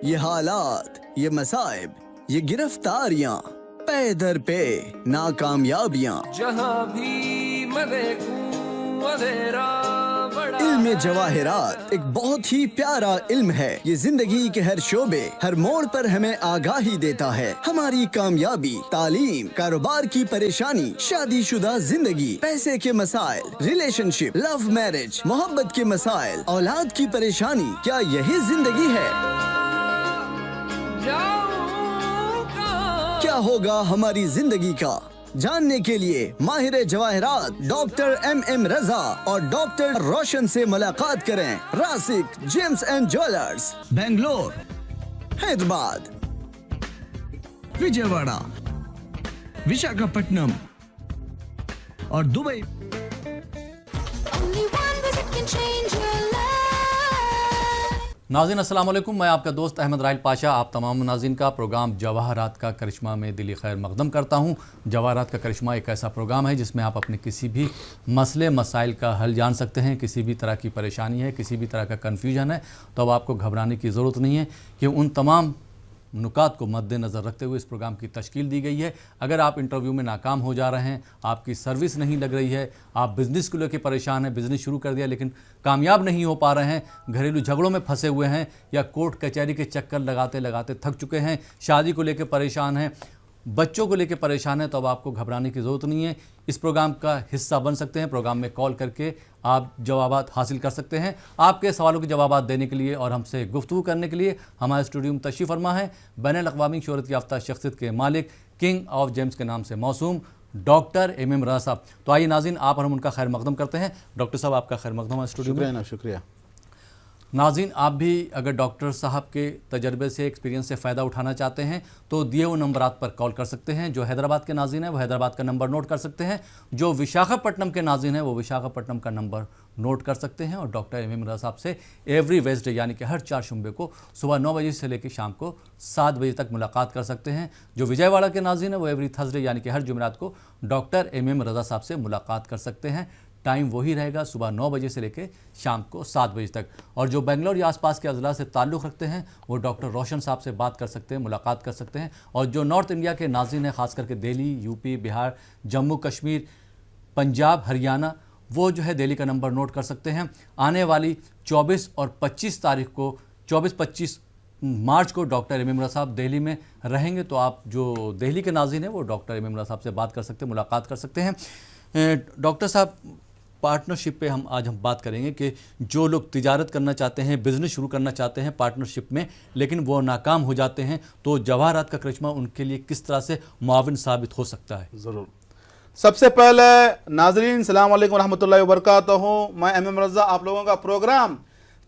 ये हालात, ये मसाइब, ये गिरफ्तारियां, पे दर पे नाकामयाबियां, जहाँ भी मैं देखूं अंधेरा बड़ा इल्म जवाहिरात एक बहुत ही प्यारा इल्म है। ये जिंदगी के हर शोबे, हर मोड़ पर हमें आगाही देता है। हमारी कामयाबी, तालीम, कारोबार की परेशानी, शादीशुदा जिंदगी, पैसे के मसाइल, रिलेशनशिप, लव मैरिज, मोहब्बत के मसाइल, औलाद की परेशानी, क्या यही जिंदगी है? क्या होगा हमारी जिंदगी का? जानने के लिए माहिर जवाहिरात डॉक्टर MM रजा और डॉक्टर रोशन से मुलाकात करें। Rasik gems and jewellers, Bangalore, Hyderabad, Vijayawada, Visakhapatnam और दुबई। नाज़रीन अस्सलाम वालेकुम, मैं आपका दोस्त अहमद राहिल पाशा आप तमाम नाज़रीन का प्रोग्राम जवाहरात का करिश्मा में दिली खैर मकदम करता हूं। जवाहरात का करिश्मा एक ऐसा प्रोग्राम है जिसमें आप अपने किसी भी मसले मसाइल का हल जान सकते हैं। किसी भी तरह की परेशानी है, किसी भी तरह का कन्फ्यूजन है, तो अब आपको घबराने की ज़रूरत नहीं है कि उन तमाम नुकात को मद्देनज़र रखते हुए इस प्रोग्राम की तश्कील दी गई है। अगर आप इंटरव्यू में नाकाम हो जा रहे हैं, आपकी सर्विस नहीं लग रही है, आप बिज़नेस को लेकर परेशान हैं, बिज़नेस शुरू कर दिया लेकिन कामयाब नहीं हो पा रहे हैं, घरेलू झगड़ों में फंसे हुए हैं या कोर्ट कचहरी के चक्कर लगाते लगाते थक चुके हैं, शादी को लेकर परेशान हैं, बच्चों को लेकर परेशान है, तो अब आपको घबराने की ज़रूरत नहीं है। इस प्रोग्राम का हिस्सा बन सकते हैं। प्रोग्राम में कॉल करके आप जवाबात हासिल कर सकते हैं। आपके सवालों के जवाबात देने के लिए और हमसे गुफ्तगू करने के लिए हमारे स्टूडियो में तशरीफ़ फरमा है बैनुल-अक़वामी शोहरत याफ्ता शख्सियत के मालिक, किंग ऑफ जेम्स के नाम से मौसूम डॉक्टर MM रज़ा साहब। तो आइए नाज़रीन, आप और हम उनका खैर मकदम करते हैं। डॉक्टर साहब, आपका खैर मकदम है स्टूडियो में। शुक्रिया। नाज़रीन, आप भी अगर डॉक्टर साहब के तजर्बे से, एक्सपीरियंस से फ़ायदा उठाना चाहते हैं तो दिए हुए नंबरात पर कॉल कर सकते हैं। जो हैदराबाद के नाज़रीन हैं वो हैदराबाद का नंबर नोट कर सकते हैं, जो विशाखापट्टनम के नाज़रीन हैं वो विशाखापट्टनम का नंबर नोट कर सकते हैं। और डॉक्टर MM रज़ा साहब से एवरी वेडनेसडे यानी कि हर 4 शुम्बे को सुबह 9 बजे से लेकर शाम को 7 बजे तक मुलाकात कर सकते हैं। जो विजयवाड़ा के नाज़रीन हैं वो एवरी थर्सडे यानी कि हर जुमेरात को डॉक्टर MM रज़ा साहब से मुलाकात कर सकते हैं। टाइम वही रहेगा, सुबह 9 बजे से लेकर शाम को 7 बजे तक। और जो बेंगलोर या आसपास के अज़ला से ताल्लुक़ रखते हैं वो डॉक्टर रोशन साहब से बात कर सकते हैं, मुलाकात कर सकते हैं। और जो नॉर्थ इंडिया के नाज़रीन हैं, ख़ास करके दिल्ली, यूपी, बिहार, जम्मू कश्मीर, पंजाब, हरियाणा, वो जो है दिल्ली का नंबर नोट कर सकते हैं। आने वाली 24 और 25 तारीख को, 24-25 मार्च को डॉक्टर MM रज़ा साहब दिल्ली में रहेंगे, तो आप जो दिल्ली के नाज़रीन हैं वो डॉक्टर MM रज़ा साहब से बात कर सकते हैं, मुलाकात कर सकते हैं। डॉक्टर साहब, पार्टनरशिप पे आज हम बात करेंगे कि जो लोग तिजारत करना चाहते हैं, बिज़नेस शुरू करना चाहते हैं पार्टनरशिप में, लेकिन वो नाकाम हो जाते हैं, तो जवाहरात का करिश्मा उनके लिए किस तरह से मुआविन साबित हो सकता है? ज़रूर। सबसे पहले नाज़रीन, सलाम अलैकुम रहमतुल्लाहि व बरकातहू। मैं MM रज़ा आप लोगों का प्रोग्राम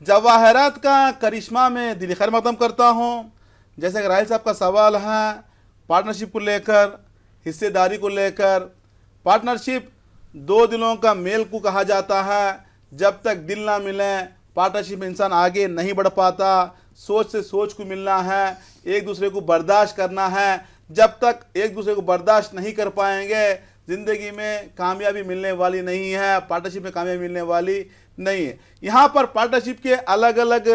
जवाहरात का करिश्मा में दिली खैर मकदम करता हूँ। जैसे कि राहिल साहब का सवाल है पार्टनरशिप को लेकर, हिस्सेदारी को लेकर। पार्टनरशिप 2 दिलों का मेल को कहा जाता है। जब तक दिल ना मिले पार्टनरशिप में इंसान आगे नहीं बढ़ पाता। सोच से सोच को मिलना है, एक दूसरे को बर्दाश्त करना है। जब तक एक दूसरे को बर्दाश्त नहीं कर पाएंगे ज़िंदगी में कामयाबी मिलने वाली नहीं है, पार्टनरशिप में कामयाबी मिलने वाली नहीं है। यहाँ पर पार्टनरशिप के अलग अलग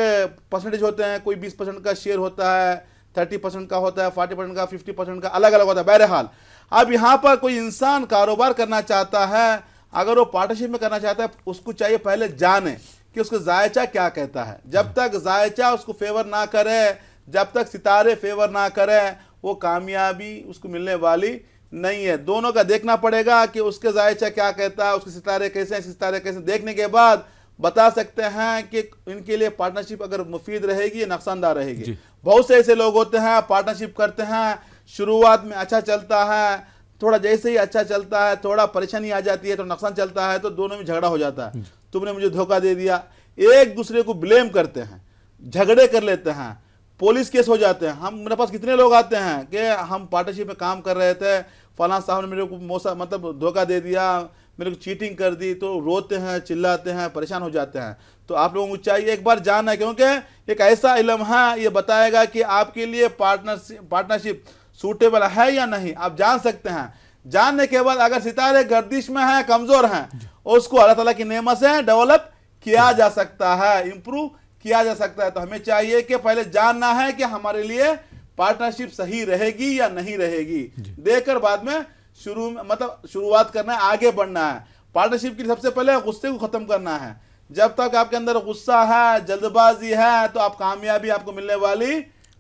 परसेंटेज होते हैं। कोई 20% का शेयर होता है, 30% का होता है, 40% का, 50% का, अलग अलग होता है। बहरहाल अब यहाँ पर कोई इंसान कारोबार करना चाहता है, अगर वो पार्टनरशिप में करना चाहता है, उसको चाहिए पहले जाने कि उसका जायचा क्या कहता है। जब तक जायचा उसको फेवर ना करे, जब तक सितारे फेवर ना करें, वो कामयाबी उसको मिलने वाली नहीं है। दोनों का देखना पड़ेगा कि उसके जायचा क्या कहता है, उसके सितारे कैसे हैं, सितारे कैसे। देखने के बाद बता सकते हैं कि इनके लिए पार्टनरशिप अगर मुफीद रहेगी या नुकसानदार रहेगी। बहुत से ऐसे लोग होते हैं पार्टनरशिप करते हैं, शुरुआत में अच्छा चलता है, थोड़ा जैसे ही अच्छा चलता है थोड़ा परेशानी आ जाती है, तो नुकसान चलता है, तो दोनों में झगड़ा हो जाता है। तुमने मुझे धोखा दे दिया, एक दूसरे को ब्लेम करते हैं, झगड़े कर लेते हैं, पुलिस केस हो जाते हैं। हम मेरे पास कितने लोग आते हैं कि हम पार्टनरशिप में काम कर रहे थे, फलां साहब ने मेरे को मतलब धोखा दे दिया, मेरे को चीटिंग कर दी, तो रोते हैं, चिल्लाते हैं, परेशान हो जाते हैं। तो आप लोगों को चाहिए एक बार जानना है, क्योंकि एक ऐसा इल्म है ये बताएगा कि आपके लिए पार्टनरशिप सूटेबल है या नहीं। आप जान सकते हैं। जानने के बाद अगर सितारे गर्दिश में हैं, कमजोर हैं, उसको अल्लाह ताला की नेमत से डेवलप किया जा सकता है, इंप्रूव किया जा सकता है। तो हमें चाहिए कि पहले जानना है कि हमारे लिए पार्टनरशिप सही रहेगी या नहीं रहेगी, देखकर बाद में शुरुआत करना है, आगे बढ़ना है। पार्टनरशिप के लिए सबसे पहले गुस्से को खत्म करना है। जब तक आपके अंदर गुस्सा है, जल्दबाजी है, तो आप कामयाबी आपको मिलने वाली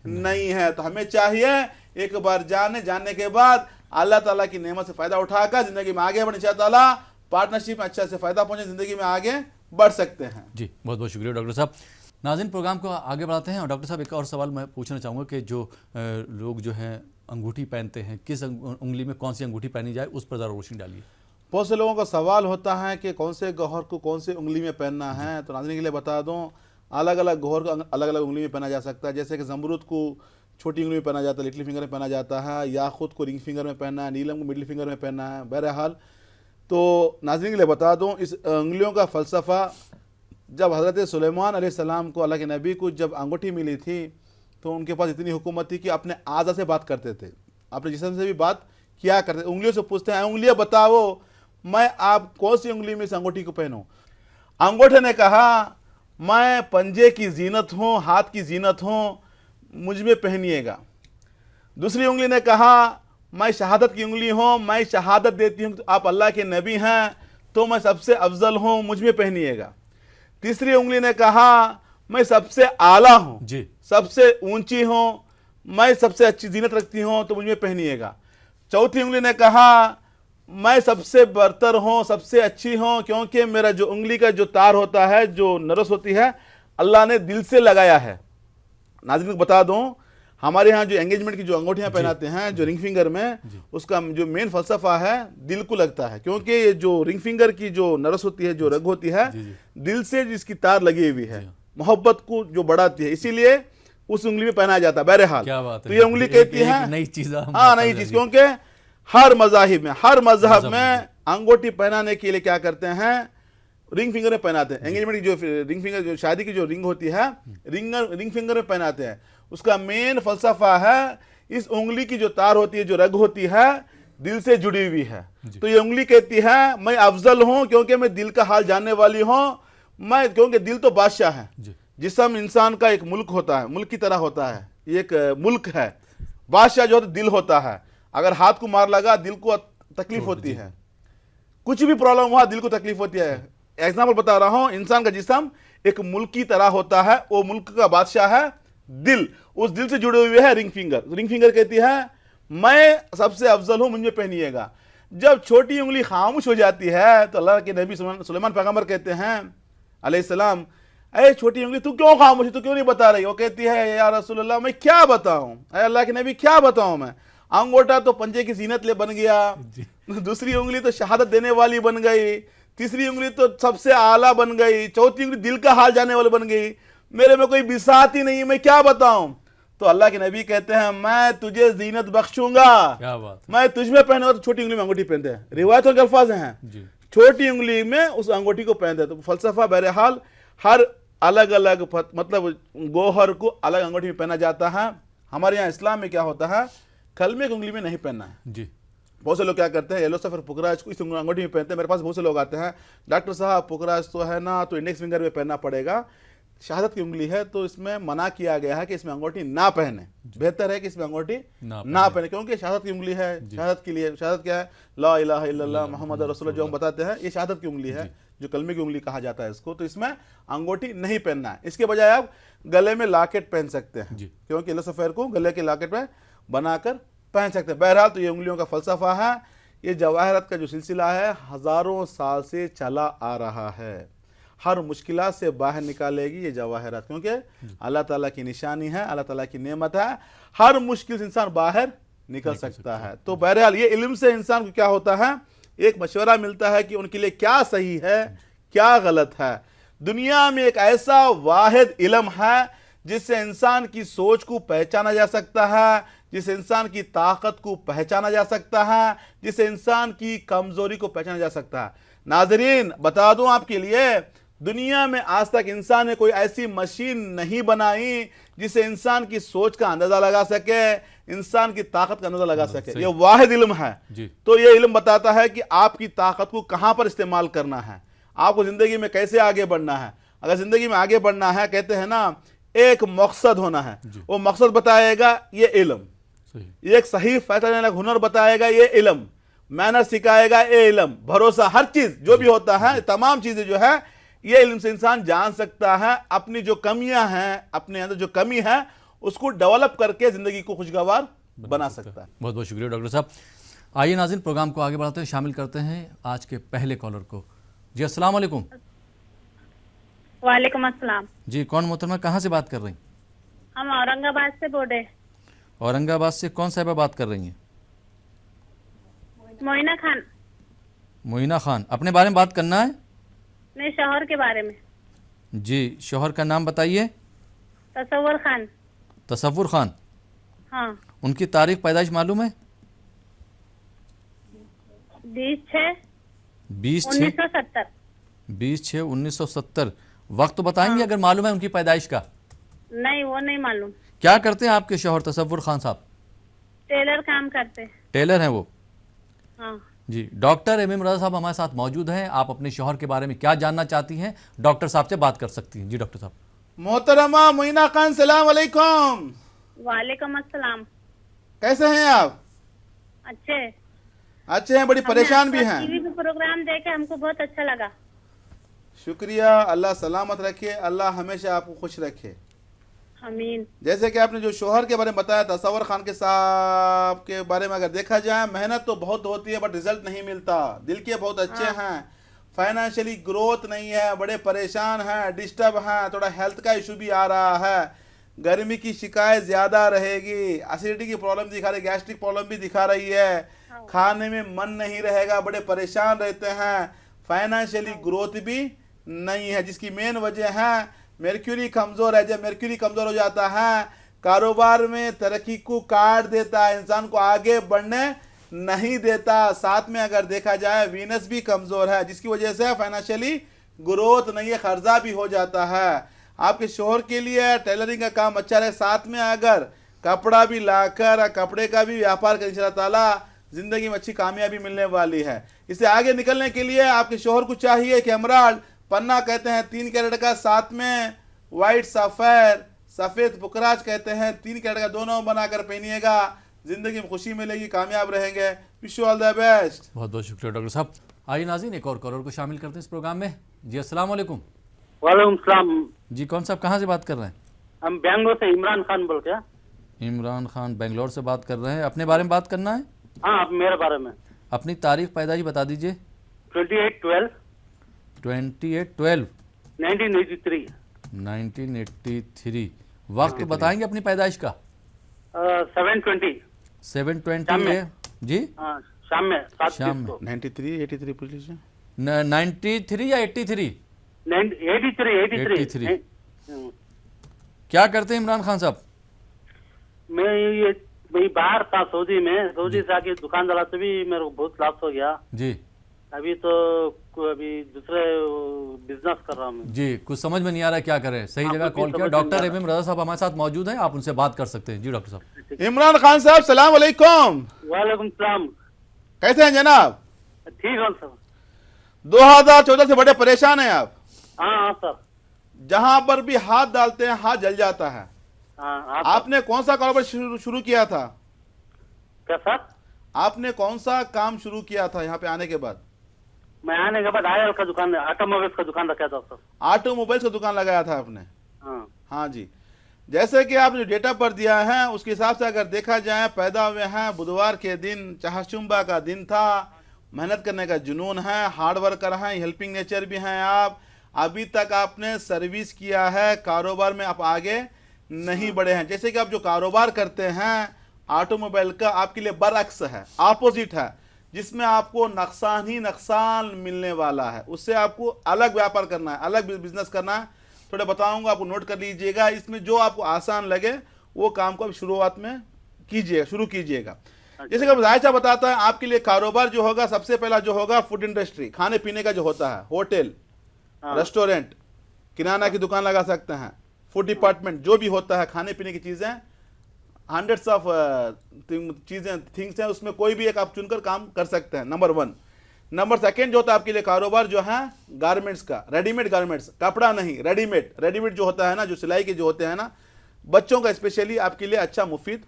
नहीं है। तो हमें चाहिए एक बार जानने के बाद अल्लाह ताला की नेमत से फायदा उठाकर जिंदगी में आगे बढ़ने, इंशाअल्लाह ताला पार्टनरशिप में अच्छा से फायदा पहुंचे, जिंदगी में आगे बढ़ सकते हैं। जी बहुत बहुत शुक्रिया डॉक्टर साहब। नाज़रीन, प्रोग्राम को आगे बढ़ाते हैं और डॉक्टर साहब एक और सवाल मैं पूछना चाहूँगा कि जो लोग जो हैं अंगूठी पहनते हैं, किस उंगली में कौन सी अंगूठी पहनी जाए, उस पर ज़रा रोशनी डालिए। बहुत से लोगों का सवाल होता है कि कौन से गौहर को कौन से उंगली में पहनना है। तो नाज़रीन के लिए बता दूं, अलग अलग गौहर को अलग अलग उंगली में पहना जा सकता है। जैसे कि ज़मरूद को छोटी उंगली में पहना जाता है, लिटिल फिंगर में पहना जाता है, याकूत को रिंग फिंगर में पहनना है, नीलम को मिडिल फिंगर में पहनना है। बहरहाल तो नाज़रीन के लिए बता दूं, इस उंगलियों का फ़लसफ़ा, जब हज़रत सुलेमान अलैहिस्सलाम को, अल्लाह के नबी को जब अंगूठी मिली थी तो उनके पास इतनी हुकूमत थी कि अपने आज़ा से बात करते थे, अपने जिस्म से भी बात किया करते। उंगलियों से पूछते हैं, उंगलियां बताओ मैं आप कौन सी उंगली में इस अंगूठी को पहनूं। अंगूठे ने कहा मैं पंजे की जीनत हूं, हाथ की जीनत हूं, मुझ में पहनिएगा। दूसरी उंगली ने कहा मैं शहादत की उंगली हूं, मैं शहादत देती हूं आप अल्लाह के नबी हैं, तो मैं सबसे अफजल हूं, मुझ में पहनिएगा। तीसरी उंगली ने कहा मैं सबसे आला हूं जी, सबसे ऊंची हूं, मैं सबसे अच्छी जीनत रखती हूं, तो मुझ में पहनिएगा। चौथी उंगली ने कहा मैं सबसे बरतर हूं, सबसे अच्छी हूं, क्योंकि मेरा जो उंगली का जो तार होता है, जो नरस होती है, अल्लाह ने दिल से लगाया है। नाज़रीन को बता दूं, हमारे यहाँ जो एंगेजमेंट की जो अंगूठियां पहनाते हैं, जो रिंग फिंगर में, उसका जो मेन फलसफा है दिल को लगता है, क्योंकि ये जो रिंग फिंगर की जो नरस होती है, जो रग होती है, दिल से जिसकी तार लगी हुई है, मोहब्बत को जो बढ़ाती है, इसीलिए उस उंगली में पहनाया जाता है। बहरहाल तो ये उंगली कहती है नई चीज, हाँ नई चीज, क्योंकि हर मज़ाहिब में, हर मजहब में अंगूठी पहनाने के लिए क्या करते हैं, रिंग फिंगर में पहनाते हैं। एंगेजमेंट की जो रिंग फिंगर, जो शादी की जो रिंग होती है, रिंग फिंगर में पहनाते हैं। उसका मेन फलसफा है इस उंगली की जो तार होती है, जो रग होती है, दिल से जुड़ी हुई है। तो ये उंगली कहती है मैं अफजल हूं क्योंकि मैं दिल का हाल जानने वाली हूं, मैं, क्योंकि दिल तो बादशाह है। जिस्म इंसान का एक मुल्क होता है, मुल्क की तरह होता है, ये एक मुल्क है। बादशाह जो दिल होता है, अगर हाथ को मार लगा दिल को तकलीफ होती है, कुछ भी प्रॉब्लम हुआ दिल को तकलीफ होती है। एग्जाम्पल बता रहा हूं, इंसान का जिस्म एक मुल्क की तरह होता है, वो मुल्क का बादशाह है दिल, उस दिल से जुड़े हुए है रिंग फिंगर। रिंग फिंगर कहती है मैं सबसे अफजल हूं, मुझ में पहनिएगा। जब छोटी उंगली खामोश हो जाती है तो अल्लाह के नबी सुलेमान पैगंबर कहते हैं अलैहिस्सलाम, अरे छोटी उंगली तू क्यों खामोश, तू क्यों नहीं बता रही? वो कहती है या रसूलल्लाह मैं क्या बताऊं, अरे अल्लाह के नबी क्या बताऊं मैं, अंगूठा तो पंजे की जीनत ले बन गया, दूसरी उंगली तो शहादत देने वाली बन गई, तीसरी उंगली तो सबसे आला बन गई, चौथी उंगली दिल का हाल जानने वाली बन गई, मेरे में कोई बिसात ही नहीं, मैं क्या बताऊं? तो अल्लाह के नबी कहते हैं मैं तुझे जीनत बख्शूंगा, क्या बात, मैं तुझ में पहनूंगा। तो छोटी उंगली में अंगूठी पहनते हैं, रिवायतों के अल्फाज हैं, छोटी उंगली में उस अंगूठी को पहनते हैं। तो फलसफा बहरहाल हर अलग अलग मतलब गोहर को अलग अंगूठी में पहना जाता है। हमारे यहाँ इस्लाम में क्या होता है, कलमे की उंगली में नहीं पहनना है जी। बहुत से लोग क्या करते हैं, येलो सफर पुखराज को इस अंगूठी में पहनते हैं। मेरे पास बहुत से लोग आते हैं, डॉक्टर साहब पुखराज तो है ना, तो इंडेक्स फिंगर में पहनना पड़ेगा, शहादत की उंगली है तो इसमें मना किया गया है कि इसमें अंगूठी ना पहने, बेहतर है कि इसमें अंगूठी ना पहने, क्योंकि शहादत की उंगली है। शहादत के लिए, शहादत क्या है, ला इलाहा इल्लल्लाह मुहम्मद रसूलुल्लाह, जो हम बताते हैं, ये शहादत की उंगली है, जो कलमे की उंगली कहा जाता है इसको। तो इसमें अंगूठी नहीं पहनना है, इसके बजाय आप गले में लॉकेट पहन सकते हैं, क्योंकि येलो सफेर को गले के लॉकेट में बनाकर पहन सकते हैं। बहरहाल तो ये उंगलियों का फलसफा है। ये जवाहरत का जो सिलसिला है हजारों साल से चला आ रहा है, हर मुश्किलात से बाहर निकालेगी ये जवाहरत, क्योंकि अल्लाह ताला की निशानी है, अल्लाह ताला की नेमत है, हर मुश्किल से इंसान बाहर निकल सकता है। तो बहरहाल ये इल्म से इंसान को क्या होता है, एक मशवरा मिलता है कि उनके लिए क्या सही है क्या गलत है। दुनिया में एक ऐसा वाहिद इल्म है जिससे इंसान की सोच को पहचाना जा सकता है, जिससे इंसान की ताकत को पहचाना जा सकता है, जिससे इंसान की कमजोरी को पहचाना जा सकता है। नाजरीन बता दूं आपके लिए, दुनिया में आज तक इंसान ने कोई ऐसी मशीन नहीं बनाई जिससे इंसान की सोच का अंदाजा लगा सके, इंसान की ताकत का अंदाजा लगा सके। यह वाहिद इल्म है। तो यह इल्म बताता है कि आपकी ताकत को कहां पर इस्तेमाल करना है, आपको जिंदगी में कैसे आगे बढ़ना है, अगर ज़िंदगी में आगे बढ़ना है, कहते हैं ना एक मकसद होना है, वो मकसद बताएगा ये इल्म, ये एक सही फैसला लेने का हुनर बताएगा ये इल्म, मैनर सिखाएगा ये इल्म, भरोसा, हर चीज़ जो भी होता है, तमाम चीज़ें जो है ये इल्म से इंसान जान सकता है। अपनी जो कमियां हैं, अपने अंदर जो कमी है उसको डेवलप करके ज़िंदगी को खुशगवार बना सकता है। बहुत बहुत शुक्रिया डॉक्टर साहब। आइए नाज़रीन, प्रोग्राम को आगे बढ़ाते हैं, शामिल करते हैं आज के पहले कॉलर को। जी अस्सलाम वालेकुम। वालेकुम अस्सलाम। जी कौन मोहतरमा, कहाँ से बात कर रही हैं? हम औरंगाबाद से बोल रहे। औरंगाबाद से कौन साहिबा बात कर रही हैं? मोइना खान। मोइना खान, अपने बारे में बात करना है? नहीं, शौहर के बारे में। जी, शौहर का नाम बताइए। तसव्वुर खान। तसव्वुर खान। हाँ। उनकी तारीख पैदाइश मालूम है? 20/6/1970। 20/6/1970। वक्त तो बताएंगे अगर मालूम है उनकी पैदाइश का? नहीं, वो नहीं मालूम। क्या करते हैं आपके शौहर तसव्वुर खान साहब? टेलर काम करते। टेलर हैं वो? हाँ। जी, डॉक्टर एम रज़ा साहब हमारे साथ मौजूद हैं। आप अपने शौहर के बारे में क्या जानना चाहती हैं, डॉक्टर साहब से बात कर सकती हैं। जी डॉक्टर साहब। मोहतरमा मोइना खान, सलाम अलैकुम। वालेकुम अस्सलाम। कैसे हैं आप? अच्छे। अच्छे हैं, बड़ी परेशान भी हैं। टीवी पे प्रोग्राम देखे हमको बहुत अच्छा लगा। शुक्रिया, अल्लाह सलामत रखे, अल्लाह हमेशा आपको खुश रखे। आमीन। जैसे कि आपने जो शोहर के बारे में बताया, तसव्वुर खान के साहब के बारे में अगर देखा जाए, मेहनत तो बहुत होती है बट रिजल्ट नहीं मिलता। दिल के बहुत अच्छे हैं, फाइनेंशियली ग्रोथ नहीं है, बड़े परेशान हैं, डिस्टर्ब हैं, थोड़ा हेल्थ का इशू भी आ रहा है, गर्मी की शिकायत ज़्यादा रहेगी, एसिडिटी की प्रॉब्लम दिखा रही, गैस्ट्रिक प्रॉब्लम भी दिखा रही है, खाने में मन नहीं रहेगा, बड़े परेशान रहते हैं, फाइनेंशियली ग्रोथ भी नहीं है, जिसकी मेन वजह है मर्क्यूरी कमज़ोर है। जब मर्क्यूरी कमज़ोर हो जाता है, कारोबार में तरक्की को काट देता है, इंसान को आगे बढ़ने नहीं देता। साथ में अगर देखा जाए वीनस भी कमज़ोर है, जिसकी वजह से फाइनेंशियली ग्रोथ नहीं है, कर्जा भी हो जाता है। आपके शोहर के लिए टेलरिंग का काम अच्छा रहे, साथ में अगर कपड़ा भी लाकर कपड़े का भी व्यापार करें, इंशाअल्लाह ताला ज़िंदगी में अच्छी कामयाबी मिलने वाली है। इससे आगे निकलने के लिए आपके शोहर को चाहिए कि एमराल्ड पन्ना कहते हैं 3 कैरेट का, साथ में वाइट सफ़ेद सफ़ेद पुकराज कहते हैं 3 कैरेट का, दोनों बनाकर पहनिएगा, ज़िंदगी में खुशी मिलेगी, कामयाब रहेंगे। Wish you all the best. बहुत बहुत शुक्रिया डॉक्टर साहब। आइए नाज़रीन, एक और कॉलर को शामिल करते हैं इस प्रोग्राम में। जी अस्सलाम वालेकुम। वालेकुम सलाम। जी कौन साहब, कहाँ से बात कर रहे हैं? हम बेंगलोर से इमरान खान बोल के। इमरान खान बेंगलोर से बात कर रहे हैं। अपने बारे में बात करना है? हाँ, आप मेरे बारे में। अपनी तारीख पैदाइश बता दीजिए। 28/12 28/12 1983। 1983। वक्त बताएंगे अपनी पैदाइश का? 7:20। 7:20 जी, हाँ, शाम में 7:30 शाम में। को। 93 पूछ लीजिए। 93 या 83? 83। क्या करते हैं इमरान खान साहब? मैं बाहर था सऊदी में, सऊदी से आके दुकानदार से भी मेरे को बहुत लॉस हो गया। जी अभी तो अभी दूसरे बिजनेस कर रहा हूँ। जी, कुछ समझ में नहीं आ रहा क्या करें। सही जगह कॉल किया। डॉक्टर एम रज़ा साहब हमारे साथ मौजूद हैं, आप उनसे बात कर सकते हैं। जी डॉक्टर साहब। इमरान खान साहब, सलाम अलैकुम। वालेकुम सलाम। कैसे हैं जनाब? ठीक है सर। 2014 से बड़े परेशान हैं आप? हाँ सर। जहां पर भी हाथ डालते हैं हाथ जल जाता है। हाँ, आपने कौन सा कारोबार शुरू किया था? क्या सर? आपने कौन सा काम शुरू किया था यहाँ पे आने के बाद? मैं आने के बाद आयल का दुकान, ऑटोमोबाइल्स का दुकान रखा था सर। ऑटोमोबाइल्स का दुकान लगाया था आपने? हाँ। हाँ जी। जैसे कि आपने जो डेटा पर दिया है उसके हिसाब से अगर देखा जाए, पैदा हुए हैं बुधवार के दिन, चाहचुम्बा का दिन था, मेहनत करने का जुनून है, हार्ड वर्कर हैं, हेल्पिंग नेचर भी हैं आप। अभी तक आपने सर्विस किया है, कारोबार में आप आगे नहीं बढ़े हैं। जैसे कि आप जो कारोबार करते हैं ऑटोमोबाइल का, आपके लिए बरअक्स है, ऑपोजिट है, जिसमें आपको नुकसान ही नुकसान मिलने वाला है। उससे आपको अलग व्यापार करना है, अलग बिजनेस करना है। थोड़े बताऊंगा, आपको नोट कर लीजिएगा। इसमें जो आपको आसान लगे वो काम को आप शुरुआत में कीजिएगा, शुरू कीजिएगा। जैसे कि जायचा बताता है, आपके लिए कारोबार जो होगा, सबसे पहला जो होगा फूड इंडस्ट्री, खाने पीने का जो होता है, होटल, रेस्टोरेंट, किराना की दुकान लगा सकते हैं, फूड डिपार्टमेंट, जो भी होता है खाने पीने की चीज़ें, हंड्रेड्स ऑफ थिंग्स हैं, उसमें कोई भी एक आप चुनकर काम कर सकते हैं। नंबर 1। नंबर सेकंड जो होता है आपके लिए कारोबार जो है गारमेंट्स का, रेडीमेड गारमेंट्स, कपड़ा नहीं, रेडीमेड जो होता है ना, जो सिलाई के जो होते हैं ना, बच्चों का स्पेशली आपके लिए अच्छा मुफीद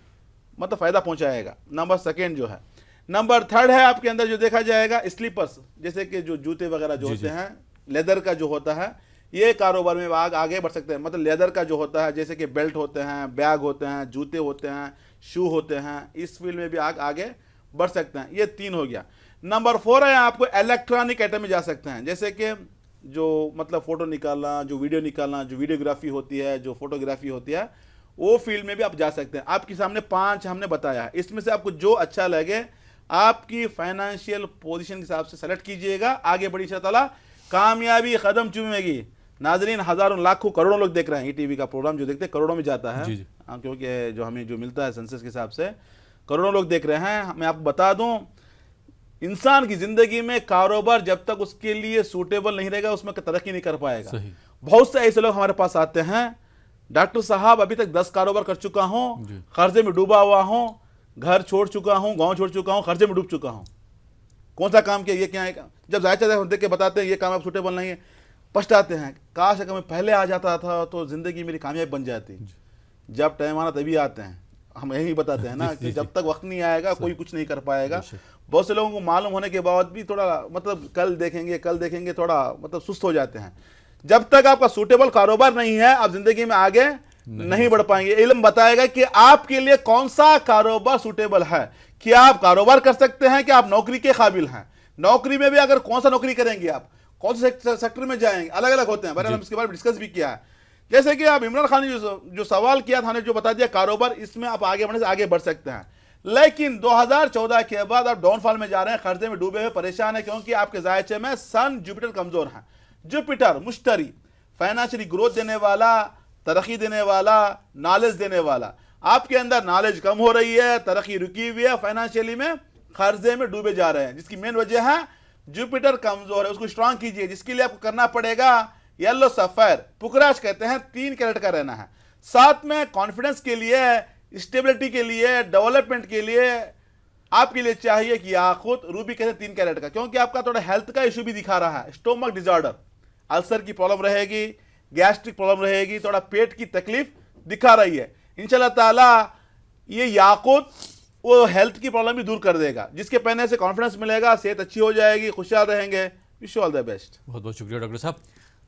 मतलब फ़ायदा पहुंचाएगा। नंबर सेकंड जो है। नंबर थर्ड है आपके अंदर जो देखा जाएगा स्लीपर्स, जैसे कि जो जूते वगैरह जो होते हैं, लेदर का जो होता है, ये कारोबार में आगे बढ़ सकते हैं। मतलब लेदर का जो होता है, जैसे कि बेल्ट होते हैं, बैग होते हैं, जूते होते हैं, शू होते हैं, इस फील्ड में भी आगे बढ़ सकते हैं। ये 3 हो गया। नंबर 4 है आपको इलेक्ट्रॉनिक आइटम में जा सकते हैं, जैसे कि जो मतलब फ़ोटो निकालना, जो वीडियो निकालना, जो वीडियोग्राफी होती है, जो फोटोग्राफी होती है, वो फील्ड में भी आप जा सकते हैं। आपके सामने 5 हमने बताया है, इसमें से आपको जो अच्छा लगे आपकी फाइनेंशियल पोजीशन के हिसाब से सेलेक्ट कीजिएगा, आगे बढ़ी इंशाअल्लाह कामयाबी कदम चूमेगी। नाजरीन, हज़ारों लाखों करोड़ों लोग देख रहे हैं ये टीवी का प्रोग्राम, जो देखते हैं करोड़ों में जाता है। क्योंकि जो हमें जो मिलता है सेंसस के हिसाब से करोड़ों लोग देख रहे हैं। मैं आपको बता दूं, इंसान की जिंदगी में कारोबार जब तक उसके लिए सूटेबल नहीं रहेगा उसमें तरक्की नहीं कर पाएगा। बहुत से ऐसे लोग हमारे पास आते हैं, डॉक्टर साहब अभी तक 10 कारोबार कर चुका हूं, कर्जे में डूबा हुआ हूं, घर छोड़ चुका हूं, गांव छोड़ चुका हूं, कर्जे में डूब चुका हूं, कौन सा काम किया, ये क्या है। जब जायचा देख के बताते हैं ये काम आप सूटेबल नहीं है, पछताते हैं, काश अगर मैं पहले आ जाता था तो जिंदगी मेरी कामयाब बन जाती। जब टाइम आना तभी आते हैं, हम यही बताते हैं ना कि जब तक वक्त नहीं आएगा कोई कुछ नहीं कर पाएगा। बहुत से लोगों को मालूम होने के बाद भी थोड़ा मतलब कल देखेंगे थोड़ा मतलब सुस्त हो जाते हैं। जब तक आपका सूटेबल कारोबार नहीं है आप जिंदगी में आगे नहीं बढ़ पाएंगे। इल्म बताएगा कि आपके लिए कौन सा कारोबार सूटेबल है, क्या आप कारोबार कर सकते हैं, क्या आप नौकरी के काबिल हैं। नौकरी में भी अगर कौन सा नौकरी करेंगे, आप कौन से सेक्टर में जाएंगे, अलग अलग होते हैं। बहरहाल हम इसके बारे में डिस्कस भी किया है। जैसे कि आप इमरान खान ने जो सवाल किया था, जो बता दिया कारोबार, इसमें आप आगे बढ़ने से आगे बढ़ सकते हैं। लेकिन 2014 के बाद आप डाउनफॉल में जा रहे हैं, कर्जे में डूबे हुए परेशान है, क्योंकि आपके जायचे में सन जुपिटर कमजोर है। जुपिटर मुश्तरी, फाइनेंशियली ग्रोथ देने वाला, तरक्की देने वाला, नॉलेज देने वाला, आपके अंदर नॉलेज कम हो रही है, तरक्की रुकी हुई है, फाइनेंशियली में कर्जे में डूबे जा रहे हैं, जिसकी मेन वजह है जुपिटर कमजोर है। उसको स्ट्रांग कीजिए, जिसके लिए आपको करना पड़ेगा येलो सफायर, पुखराज कहते हैं, 3 कैरेट का रहना है। साथ में कॉन्फिडेंस के लिए, स्टेबिलिटी के लिए, डेवलपमेंट के लिए आपके लिए चाहिए कि याकूत, रूबी कहते हैं 3 कैरेट का, क्योंकि आपका थोड़ा हेल्थ का इशू भी दिखा रहा है। स्टोमक डिसऑर्डर, अल्सर की प्रॉब्लम रहेगी, गैस्ट्रिक प्रॉब्लम रहेगी, थोड़ा पेट की तकलीफ दिखा रही है। इंशाल्लाह ताला ये याकूत वो हेल्थ की प्रॉब्लम भी दूर कर देगा, जिसके पहनने से कॉन्फिडेंस मिलेगा, सेहत अच्छी हो जाएगी, खुशहाल रहेंगे। Wish you all the best. बहुत बहुत शुक्रिया डॉक्टर साहब।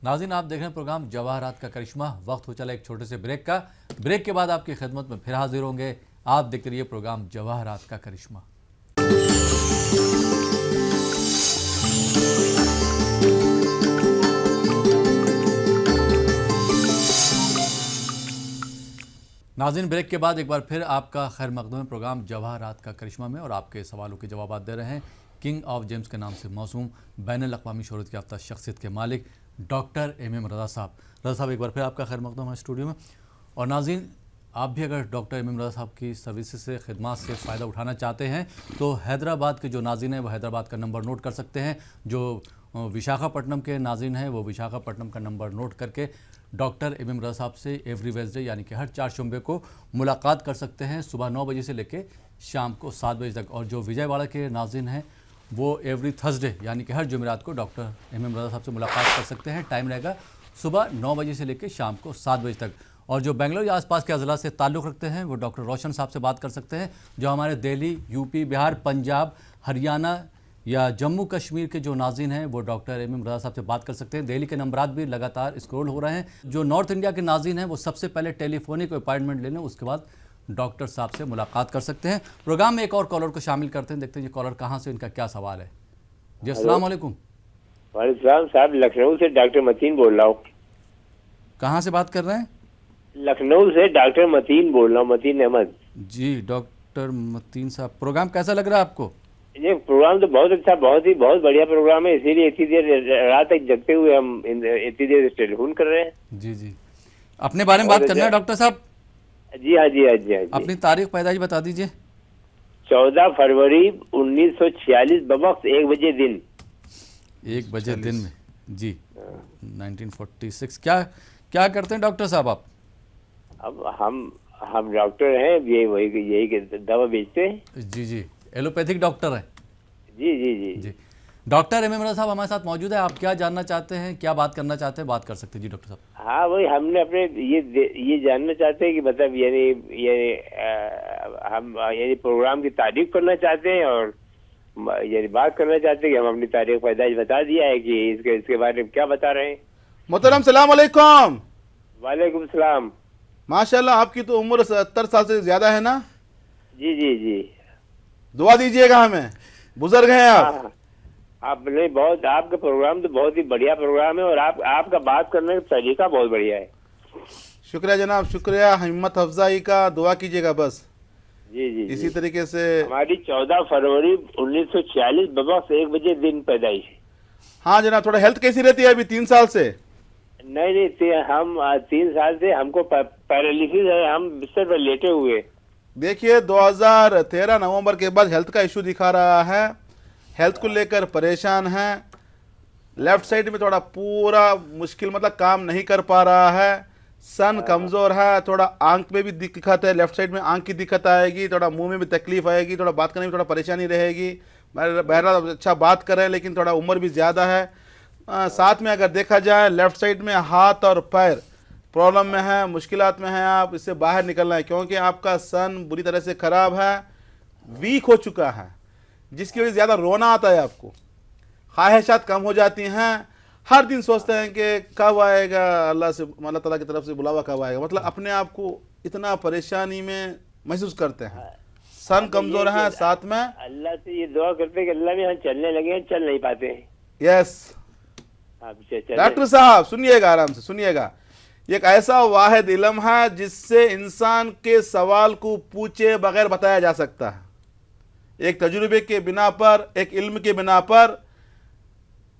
नाज़रीन, आप देख रहे हैं प्रोग्राम जवाहरात का करिश्मा। वक्त हो चला एक छोटे से ब्रेक का। ब्रेक के बाद आपकी खिदमत में फिर हाजिर होंगे। आप देखते रहिए प्रोग्राम जवाहरात का करिश्मा। नाज़रीन, ब्रेक के बाद एक बार फिर आपका खैर मकदम है प्रोग्राम जवाहरात का करिश्मा में, और आपके सवालों के जवाब दे रहे हैं किंग ऑफ जेम्स के नाम से मौसूम बैनुल-अक़वामी शोहरत याफ्ता शख्सियत के मालिक डॉक्टर MM रज़ा साहब। रज़ा साहब, एक बार फिर आपका खैर मकदम है स्टूडियो में। और नाज़रीन, आप भी अगर डॉक्टर MM रज़ा साहब की सर्विस से खिदमत से फ़ायदा उठाना चाहते हैं तो हैदराबाद के जो नाज़रीन हैं वो हैदराबाद का नंबर नोट कर सकते हैं। जो विशाखापट्टनम के नाज़रीन हैं वो विशाखापट्टनम का नंबर नोट करके डॉक्टर MM रज़ा साहब से एवरी वेडनेसडे यानी कि हर 4 शुम्बे को मुलाकात कर सकते हैं, सुबह 9 बजे से लेकर शाम को 7 बजे तक। और जो विजयवाड़ा के नाज़रीन हैं वो एवरी थर्सडे यानी कि हर जुमेरात को डॉक्टर MM रज़ा साहब से मुलाकात कर सकते हैं। टाइम रहेगा सुबह 9 बजे से लेकर शाम को 7 बजे तक। और जो बेंगलोर या आसपास के अज़ला से ताल्लुक़ रखते हैं वो डॉक्टर रोशन साहब से बात कर सकते हैं। जो हमारे दिल्ली, यूपी, बिहार, पंजाब, हरियाणा या जम्मू कश्मीर के जो नाज़रीन हैं वो डॉक्टर MM रज़ा साहब से बात कर सकते हैं। दिल्ली के नंबरात भी लगातार स्क्रॉल हो रहे हैं। जो नॉर्थ इंडिया के नाज़रीन हैं वो सबसे पहले टेलीफोनिक अपॉइंटमेंट ले लें, उसके बाद डॉक्टर साहब से मुलाकात कर सकते हैं। प्रोग्राम में एक और कॉलर को शामिल करते हैं, देखते हैं ये कॉलर कहाँ से, इनका क्या सवाल है। जी अस्सलाम वालेकुम। वालेकुम साहब, लखनऊ से डॉक्टर मतीन बोल रहा हूँ। कहाँ से बात कर रहे हैं? लखनऊ से डॉक्टर मतीन बोल रहा हूँ, मतीन अहमद। जी डॉक्टर मतीन साहब, प्रोग्राम कैसा लग रहा है आपको? ये प्रोग्राम तो बहुत अच्छा, बहुत बढ़िया प्रोग्राम है, इसीलिए इतनी देर रात तक जगते हुए हम इतनी देर टेलीफोन कर रहे हैं। जी जी, अपने बारे में बात करना है डॉक्टर साहब? जी हाँ जी हाँ जी हाँ जी। अपनी तारीख पैदाइश बता दीजिए। 14 फरवरी 1946 बवक्त 1 बजे दिन। 1 बजे दिन में जी 1946। क्या करते हैं डॉक्टर साहब आप? अब हम डॉक्टर हैं, यही दवा बेचते हैं। जी जी, एलोपैथिक डॉक्टर हैं? जी जी जी जी। डॉक्टर एम एम रजा साहब हमारे साथ मौजूद है। आप क्या जानना चाहते हैं, क्या बात करना चाहते हैं, बात कर सकते हैं जी डॉक्टर साहब। हाँ वही हमने अपने ये जानना चाहते हैं कि मतलब यानी हम यानी प्रोग्राम की तारीफ करना चाहते हैं और यानी बात करना चाहते हैं कि हम अपनी तारीख पैदाइश बता दिया है कि इसके बारे में क्या बता रहे हैं। मोहतरम सलाम अलैकुम। वालेकुम सलाम। माशाल्लाह आपकी तो उम्र 70 साल से ज्यादा है ना? जी जी जी। दुआ दीजिएगा हमें, बुजुर्ग हैं आप। हाँ, आप नहीं बहुत आपका प्रोग्राम तो बहुत ही बढ़िया प्रोग्राम है और आपका बात करने का तरीका बहुत बढ़िया है। शुक्रिया जनाब, शुक्रिया, हिम्मत अफजाई का दुआ कीजिएगा बस। जी जी इसी जी। तरीके से हमारी 14 फरवरी 1946 बबस 1 बजे दिन पैदाइश है। हाँ जनाब, थोड़ा हेल्थ कैसी रहती है अभी 3 साल से? नहीं हम 3 साल से हमको पैरालिसिस है, हम बिस्तर पर लेटे हुए। देखिए 2013 नवंबर के बाद हेल्थ का इशू दिखा रहा है, हेल्थ को लेकर परेशान है। लेफ्ट साइड में थोड़ा पूरा मुश्किल, मतलब काम नहीं कर पा रहा है। सन कमजोर है, थोड़ा आंख में भी दिक्कत है, लेफ्ट साइड में आंख की दिक्कत आएगी, थोड़ा मुंह में भी तकलीफ आएगी, थोड़ा बात करने में थोड़ा परेशानी रहेगी। बहरहाल अच्छा बात कर रहे हैं लेकिन थोड़ा उम्र भी ज़्यादा है। साथ में अगर देखा जाए लेफ्ट साइड में हाथ और पैर प्रॉब्लम में है, मुश्किलात में है, आप इससे बाहर निकलना है क्योंकि आपका सन बुरी तरह से ख़राब है, वीक हो चुका है, जिसकी वजह से ज़्यादा रोना आता है, आपको ख्वाहिशात कम हो जाती हैं, हर दिन सोचते हैं कि कब आएगा अल्लाह ताला की तरफ से बुलावा, कब आएगा, मतलब अपने आप को इतना परेशानी में महसूस करते हैं। सन कमज़ोर है, साथ में अल्लाह से ये दुआ करते हैं कि अल्लाह में हम चलने लगे हैं, चल नहीं पाते हैं। यस डॉक्टर साहब सुनिएगा, आराम से सुनिएगा। एक ऐसा वाहिद इल्म है जिससे इंसान के सवाल को पूछे बगैर बताया जा सकता है। एक तजुर्बे के बिना पर, एक इल्म के बिना पर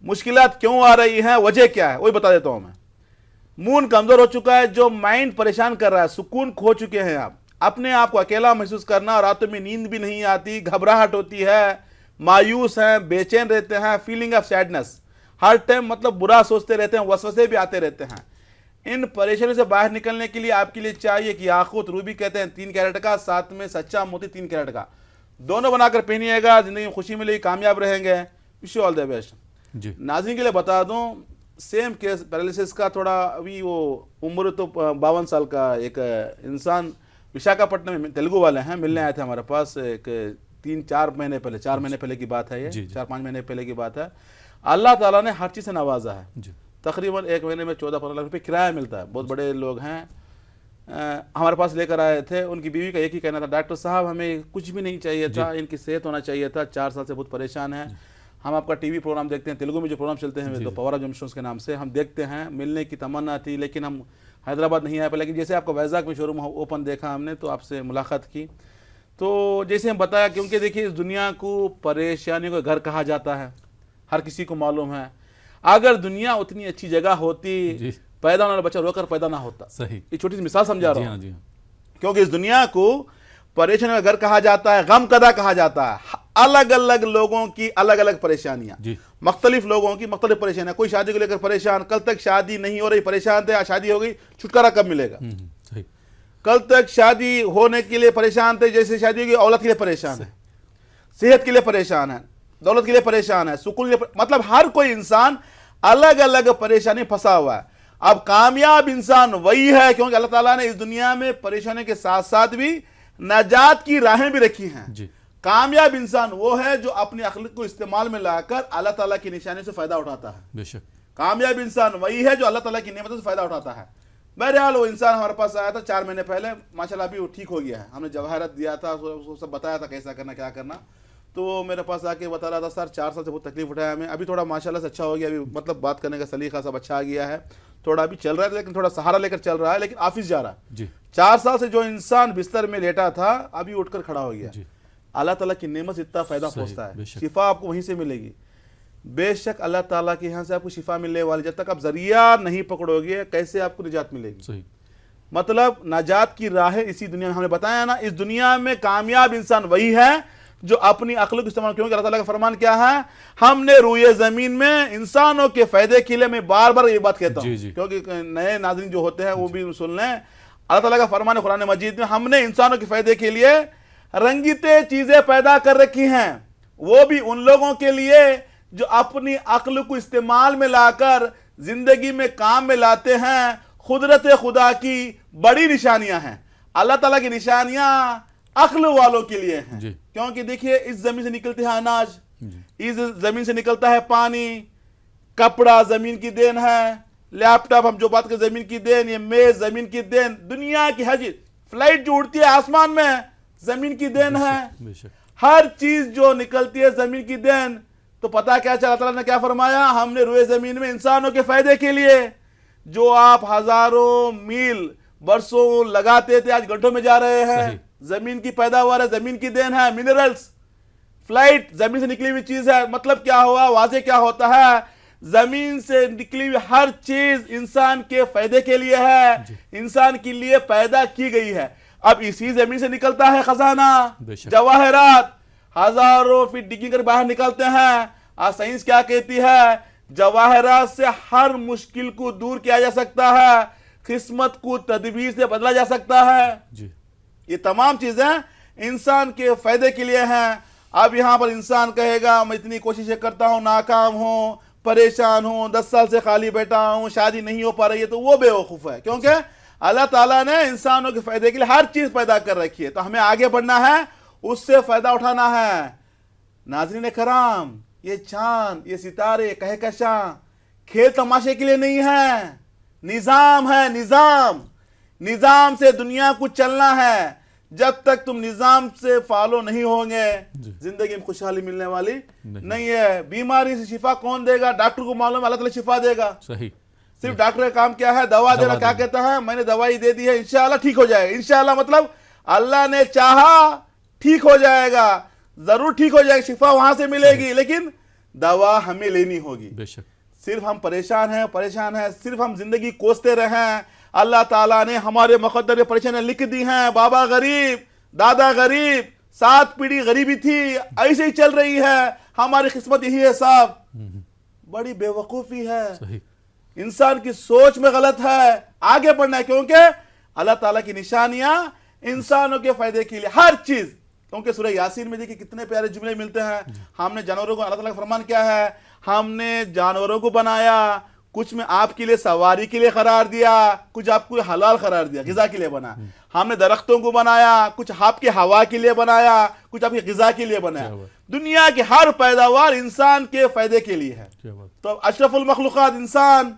मुश्किलात क्यों आ रही हैं, वजह क्या है, वही बता देता हूं मैं। मून कमजोर हो चुका है, जो माइंड परेशान कर रहा है, सुकून खो चुके हैं आप, अपने आप को अकेला महसूस करना, रातों में नींद भी नहीं आती, घबराहट होती है, मायूस हैं, बेचैन रहते हैं, feeling of sadness, her time मतलब बुरा सोचते रहते हैं, वसवसे भी आते रहते हैं। इन परेशानियों से बाहर निकलने के लिए आपके लिए चाहिए कि याकूत रूबी कहते हैं 3 कैरेट का, साथ में सच्चा मोती 3 कैरेट का, दोनों बनाकर पहनिएगा, जिंदगी में खुशी मिलेगी, कामयाब रहेंगे। Wish you all the best. जी नाज़रीन के लिए बता दूं, सेम केस पैरालिसिस का, थोड़ा अभी वो उम्र तो 52 साल का एक इंसान विशाखापट्टनम में तेलुगु वाले हैं, मिलने आए थे हमारे पास एक 3-4 महीने पहले, 4 महीने पहले की बात है, ये 4-5 महीने पहले की बात है। अल्लाह ताला ने हर चीज़ से नवाजा है। तकरीबन 1 महीने में 14-15 लाख रुपये किराया मिलता है। बहुत बड़े लोग हैं, हमारे पास लेकर आए थे। उनकी बीवी का एक ही कहना था, डॉक्टर साहब हमें कुछ भी नहीं चाहिए था, इनकी सेहत होना चाहिए था, 4 साल से बहुत परेशान है। हम आपका टीवी प्रोग्राम देखते हैं, तेलुगु में जो प्रोग्राम चलते हैं तो पावर ऑफ जमशूस के नाम से हम देखते हैं, मिलने की तमन्ना थी लेकिन हम हैदराबाद नहीं आए पाए। लेकिन जैसे आपका वैजाग में शोरूम ओपन देखा हमने तो आपसे मुलाकात की, तो जैसे हम बताया, क्योंकि देखिए इस दुनिया को परेशानियों का घर कहा जाता है, हर किसी को मालूम है। अगर दुनिया उतनी अच्छी जगह होती, पैदा होने वाला बच्चा रोकर पैदा ना होता। सही, ये छोटी सी मिसाल समझा रहा हूँ, जी क्योंकि इस दुनिया को परेशानी का घर कहा जाता है, गम कदा कहा जाता है। अलग अलग लोगों की अलग अलग परेशानियां, मुख्तलिफ लोगों की मुख्तलिफ परेशानियां। कोई शादी को लेकर परेशान, कल तक शादी नहीं हो रही परेशान थे, आज शादी हो गई छुटकारा कब मिलेगा। सही। कल तक शादी होने के लिए परेशान थे, जैसे शादी होगी औलाद के लिए परेशान है, सेहत के लिए परेशान है, दौलत के लिए परेशान है, सुकून के लिए मतलब हर कोई इंसान अलग अलग परेशानी फंसा हुआ है। अब कामयाब इंसान वही है, क्योंकि अल्लाह ताला ने इस दुनिया में परेशानी के साथ साथ भी नजात की राहें भी रखी हैं। कामयाब इंसान वो है जो अपनी अक्ल को इस्तेमाल में लाकर अल्लाह ताला की निशानी से फायदा उठाता है। बेशक कामयाब इंसान वही है जो अल्लाह ताला की नेमतों से फायदा उठाता है। बहरहाल वो इंसान हमारे पास आया था 4 महीने पहले, माशाल्लाह अभी वो ठीक हो गया है। हमने जवाहरत दिया था, उसको सब बताया था कैसा करना क्या करना, तो वो मेरे पास आके बता रहा था सर 4 साल से बहुत तकलीफ उठाया हमें, अभी थोड़ा माशाल्लाह से अच्छा हो गया, अभी मतलब बात करने का सलीका सब अच्छा आ गया है, थोड़ा अभी चल रहा है लेकिन थोड़ा सहारा लेकर चल रहा है, लेकिन ऑफिस जा रहा है। 4 साल से जो इंसान बिस्तर में लेटा था अभी उठकर खड़ा हो गया। अल्लाह ताला की नेमत से इतना फायदा पहुंचता है, शिफा आपको वहीं से मिलेगी। बेशक अल्लाह ताला के यहाँ से आपको शिफा मिलने वाली, जब तक आप जरिया नहीं पकड़ोगे कैसे आपको निजात मिलेगी। मतलब नाजात की राहें इसी दुनिया में, हमने बताया ना, इस दुनिया में कामयाब इंसान वही है जो अपनी अक्ल को इस्तेमाल, क्योंकि अल्लाह ताला का फरमान क्या है, हमने रूए जमीन में इंसानों के फायदे के लिए, मैं बार बार ये बात कहता हूँ क्योंकि नए नाज़रीन जो होते हैं वो भी सुन लें, अल्लाह ताला का फरमान है कुरान मजीद में, हमने इंसानों के फायदे के लिए रंगीते चीजें पैदा कर रखी हैं, वो भी उन लोगों के लिए जो अपनी अक्ल को इस्तेमाल में लाकर जिंदगी में काम में लाते हैं, कुदरत खुदा की बड़ी निशानियां हैं। अल्लाह ताला की निशानियां अक्ल वालों के लिए हैं। क्योंकि देखिए, इस जमीन से निकलते हैं अनाज, इस जमीन से निकलता है पानी, कपड़ा जमीन की देन है, लैपटॉप हम जो बात कर जमीन की देन, ये मेज जमीन की देन, दुनिया की हर चीज, फ्लाइट जो उड़ती है आसमान में जमीन की देन है, हर चीज जो निकलती है जमीन की देन। तो पता क्या चला, अल्लाह ताला ने क्या फरमाया, हमने रुए जमीन में इंसानों के फायदे के लिए, जो आप हजारों मील बरसों लगाते थे आज घंटों में जा रहे हैं, जमीन की पैदावार है, जमीन की देन है, मिनरल्स, फ्लाइट जमीन से निकली हुई चीज है। मतलब क्या हुआ, वाजे क्या होता है, जमीन से निकली हुई हर चीज इंसान के फायदे के लिए है, इंसान के लिए पैदा की गई है। अब इसी जमीन से निकलता है खजाना, जवाहरात, हजारों फीट डिग्गी कर बाहर निकलते हैं। आज साइंस क्या कहती है, जवाहरात से हर मुश्किल को दूर किया जा सकता है, किस्मत को तदबीर से बदला जा सकता है। ये तमाम चीजें इंसान के फायदे के लिए हैं। अब यहां पर इंसान कहेगा मैं इतनी कोशिशें करता हूं, नाकाम हूं, परेशान हूं, 10 साल से खाली बैठा हूं, शादी नहीं हो पा रही है, तो वो बेवकूफ है। क्योंकि अल्लाह ताला ने इंसानों के फायदे के लिए हर चीज पैदा कर रखी है, तो हमें आगे बढ़ना है, उससे फायदा उठाना है। नाज़रीन कराम, ये चांद, ये सितारे, कहकशां खेल तमाशे के लिए नहीं है, निजाम है, निजाम। निजाम से दुनिया को चलना है। जब तक तुम निजाम से फॉलो नहीं होंगे, जिंदगी में खुशहाली मिलने वाली नहीं है। बीमारी से शिफा कौन देगा, डॉक्टर को मालूम है, अल्लाह ताला शिफा देगा। सही, सिर्फ डॉक्टर का काम क्या है, दवा देना। क्या कहता है, मैंने दवाई दे दी है, इंशाल्लाह ठीक हो जाएगा। इंशाल्लाह मतलब अल्लाह ने चाहा ठीक हो जाएगा, जरूर ठीक हो जाएगा, शिफा वहां से मिलेगी, लेकिन दवा हमें लेनी होगी। बेशक। सिर्फ हम परेशान हैं, सिर्फ हम जिंदगी कोसते रहें। अल्लाह ताला ने हमारे मुकद्दर में परेशानियां लिख दी हैं। बाबा गरीब, दादा गरीब, 7 पीढ़ी गरीबी थी, ऐसे ही चल रही है, हमारी किस्मत यही है साहब। बड़ी बेवकूफी है, इंसान की सोच में गलत है। आगे बढ़ना है, क्योंकि अल्लाह ताला की निशानियां इंसानों के फायदे के लिए हर चीज। क्योंकि सूरह यासीन में देखिए कितने प्यारे जुमले मिलते हैं। हमने जानवरों को, अल्लाह ताला का फरमान क्या है, हमने जानवरों को बनाया, कुछ में आपके लिए सवारी के लिए करार दिया, कुछ आपको हलाल करार दिया, गिजा के लिए बना। हमने दरख्तों को बनाया, कुछ आपके हवा के लिए बनाया, कुछ आपकी गिजा के लिए बनाया। दुनिया की हर पैदावार इंसान के फायदे के लिए है। तो अशरफुल मखलूकात इंसान,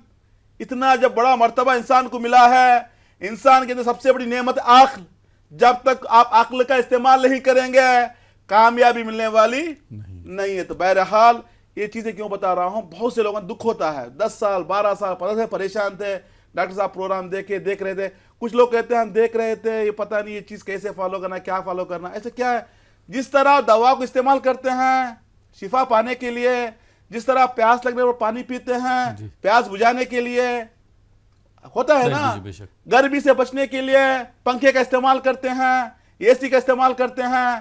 इतना जब बड़ा मर्तबा इंसान को मिला है, इंसान के अंदर सबसे बड़ी नेमत अक्ल। जब तक आप अक्ल का इस्तेमाल नहीं करेंगे, कामयाबी मिलने वाली नहीं है। तो बहरहाल ये चीजें क्यों बता रहा हूं, बहुत से लोगों को दुख होता है, 10 साल 12 साल 15 साल परेशान थे, डॉक्टर साहब प्रोग्राम देख रहे थे। कुछ लोग कहते हैं हम देख रहे थे, ये पता नहीं ये चीज कैसे फॉलो करना, क्या फॉलो करना। ऐसे क्या है, जिस तरह दवा को इस्तेमाल करते हैं शिफा पाने के लिए, जिस तरह प्यास लगने पर पानी पीते हैं प्यास बुझाने के लिए, होता है ना, गर्मी से बचने के लिए पंखे का इस्तेमाल करते हैं, एसी का इस्तेमाल करते हैं,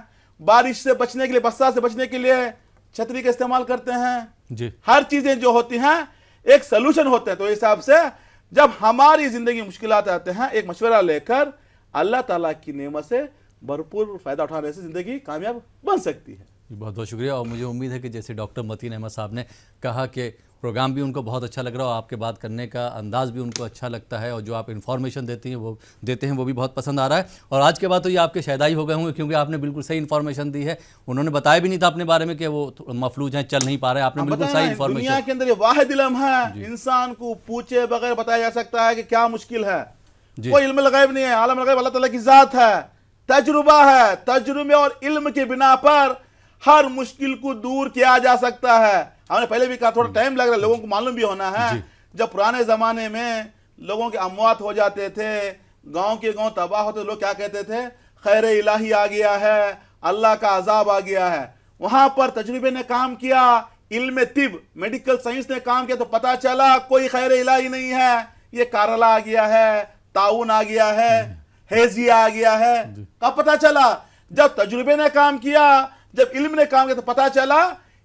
बारिश से बचने के लिए, बरसात से बचने के लिए छतरी का इस्तेमाल करते हैं जी। हर चीजें जो होती हैं एक सलूशन होते हैं। तो इस हिसाब से जब हमारी जिंदगी में मुश्किलात आते हैं, एक मशवरा लेकर अल्लाह ताला की नेमत से भरपूर फायदा उठाने से जिंदगी कामयाब बन सकती है। बहुत बहुत शुक्रिया। और मुझे उम्मीद है कि जैसे डॉक्टर मतीन अहमद साहब ने कहा कि प्रोग्राम भी उनको बहुत अच्छा लग रहा है और आपके बात करने का अंदाज़ भी उनको अच्छा लगता है, और जो आप इन्फॉर्मेशन देते हैं वो भी बहुत पसंद आ रहा है। और आज के बाद तो ये आपके शहदाई हो गए होंगे, क्योंकि आपने बिल्कुल सही इन्फॉर्मेशन दी है। उन्होंने बताया भी नहीं था अपने बारे में कि वो मफलूज हैं, चल नहीं पा रहे हैं, आपने बिल्कुल सही इन्फॉर्मेशन। दुनिया के अंदर ये वाहिद इल्म है, इंसान को पूछे बगैर बताया जा सकता है कि क्या मुश्किल है। कोई इल्म गैब नहीं है, आलम गैब अल्लाह ताला की जात है, तजुर्बा है। तजुर्बे और इल्म के बिना पर हर मुश्किल को दूर किया जा सकता है। हमने पहले भी कहा, थोड़ा टाइम लग रहा है, लोगों को मालूम भी होना है। जब पुराने जमाने में लोगों के अमवात हो जाते थे, गांव के गांव तबाह होते, लोग क्या कहते थे, खैर इलाही आ गया है, अल्लाह का अजाब आ गया है। वहां पर तजुर्बे ने काम किया, इल्म तिब मेडिकल साइंस ने काम किया, तो पता चला कोई खैर इलाही नहीं है, ये कारला आ गया है, ताउन आ गया है, हेजिया आ गया है। कब पता चला? जब तजुर्बे ने काम किया, जब इल्म ने काम किया, तो पता चला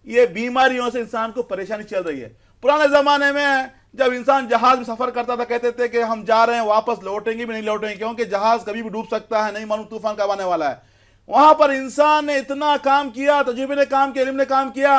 ये बीमारियों से इंसान को परेशानी चल रही है। पुराने जमाने में जब इंसान जहाज में सफर करता था, कहते थे कि हम जा रहे हैं, वापस लौटेंगे भी नहीं लौटेंगे, क्योंकि जहाज कभी भी डूब सकता है, नहीं मालूम तूफान कब आने वाला है। वहां पर इंसान ने इतना काम किया, तजुर्बे ने काम किया, इल्म ने काम किया,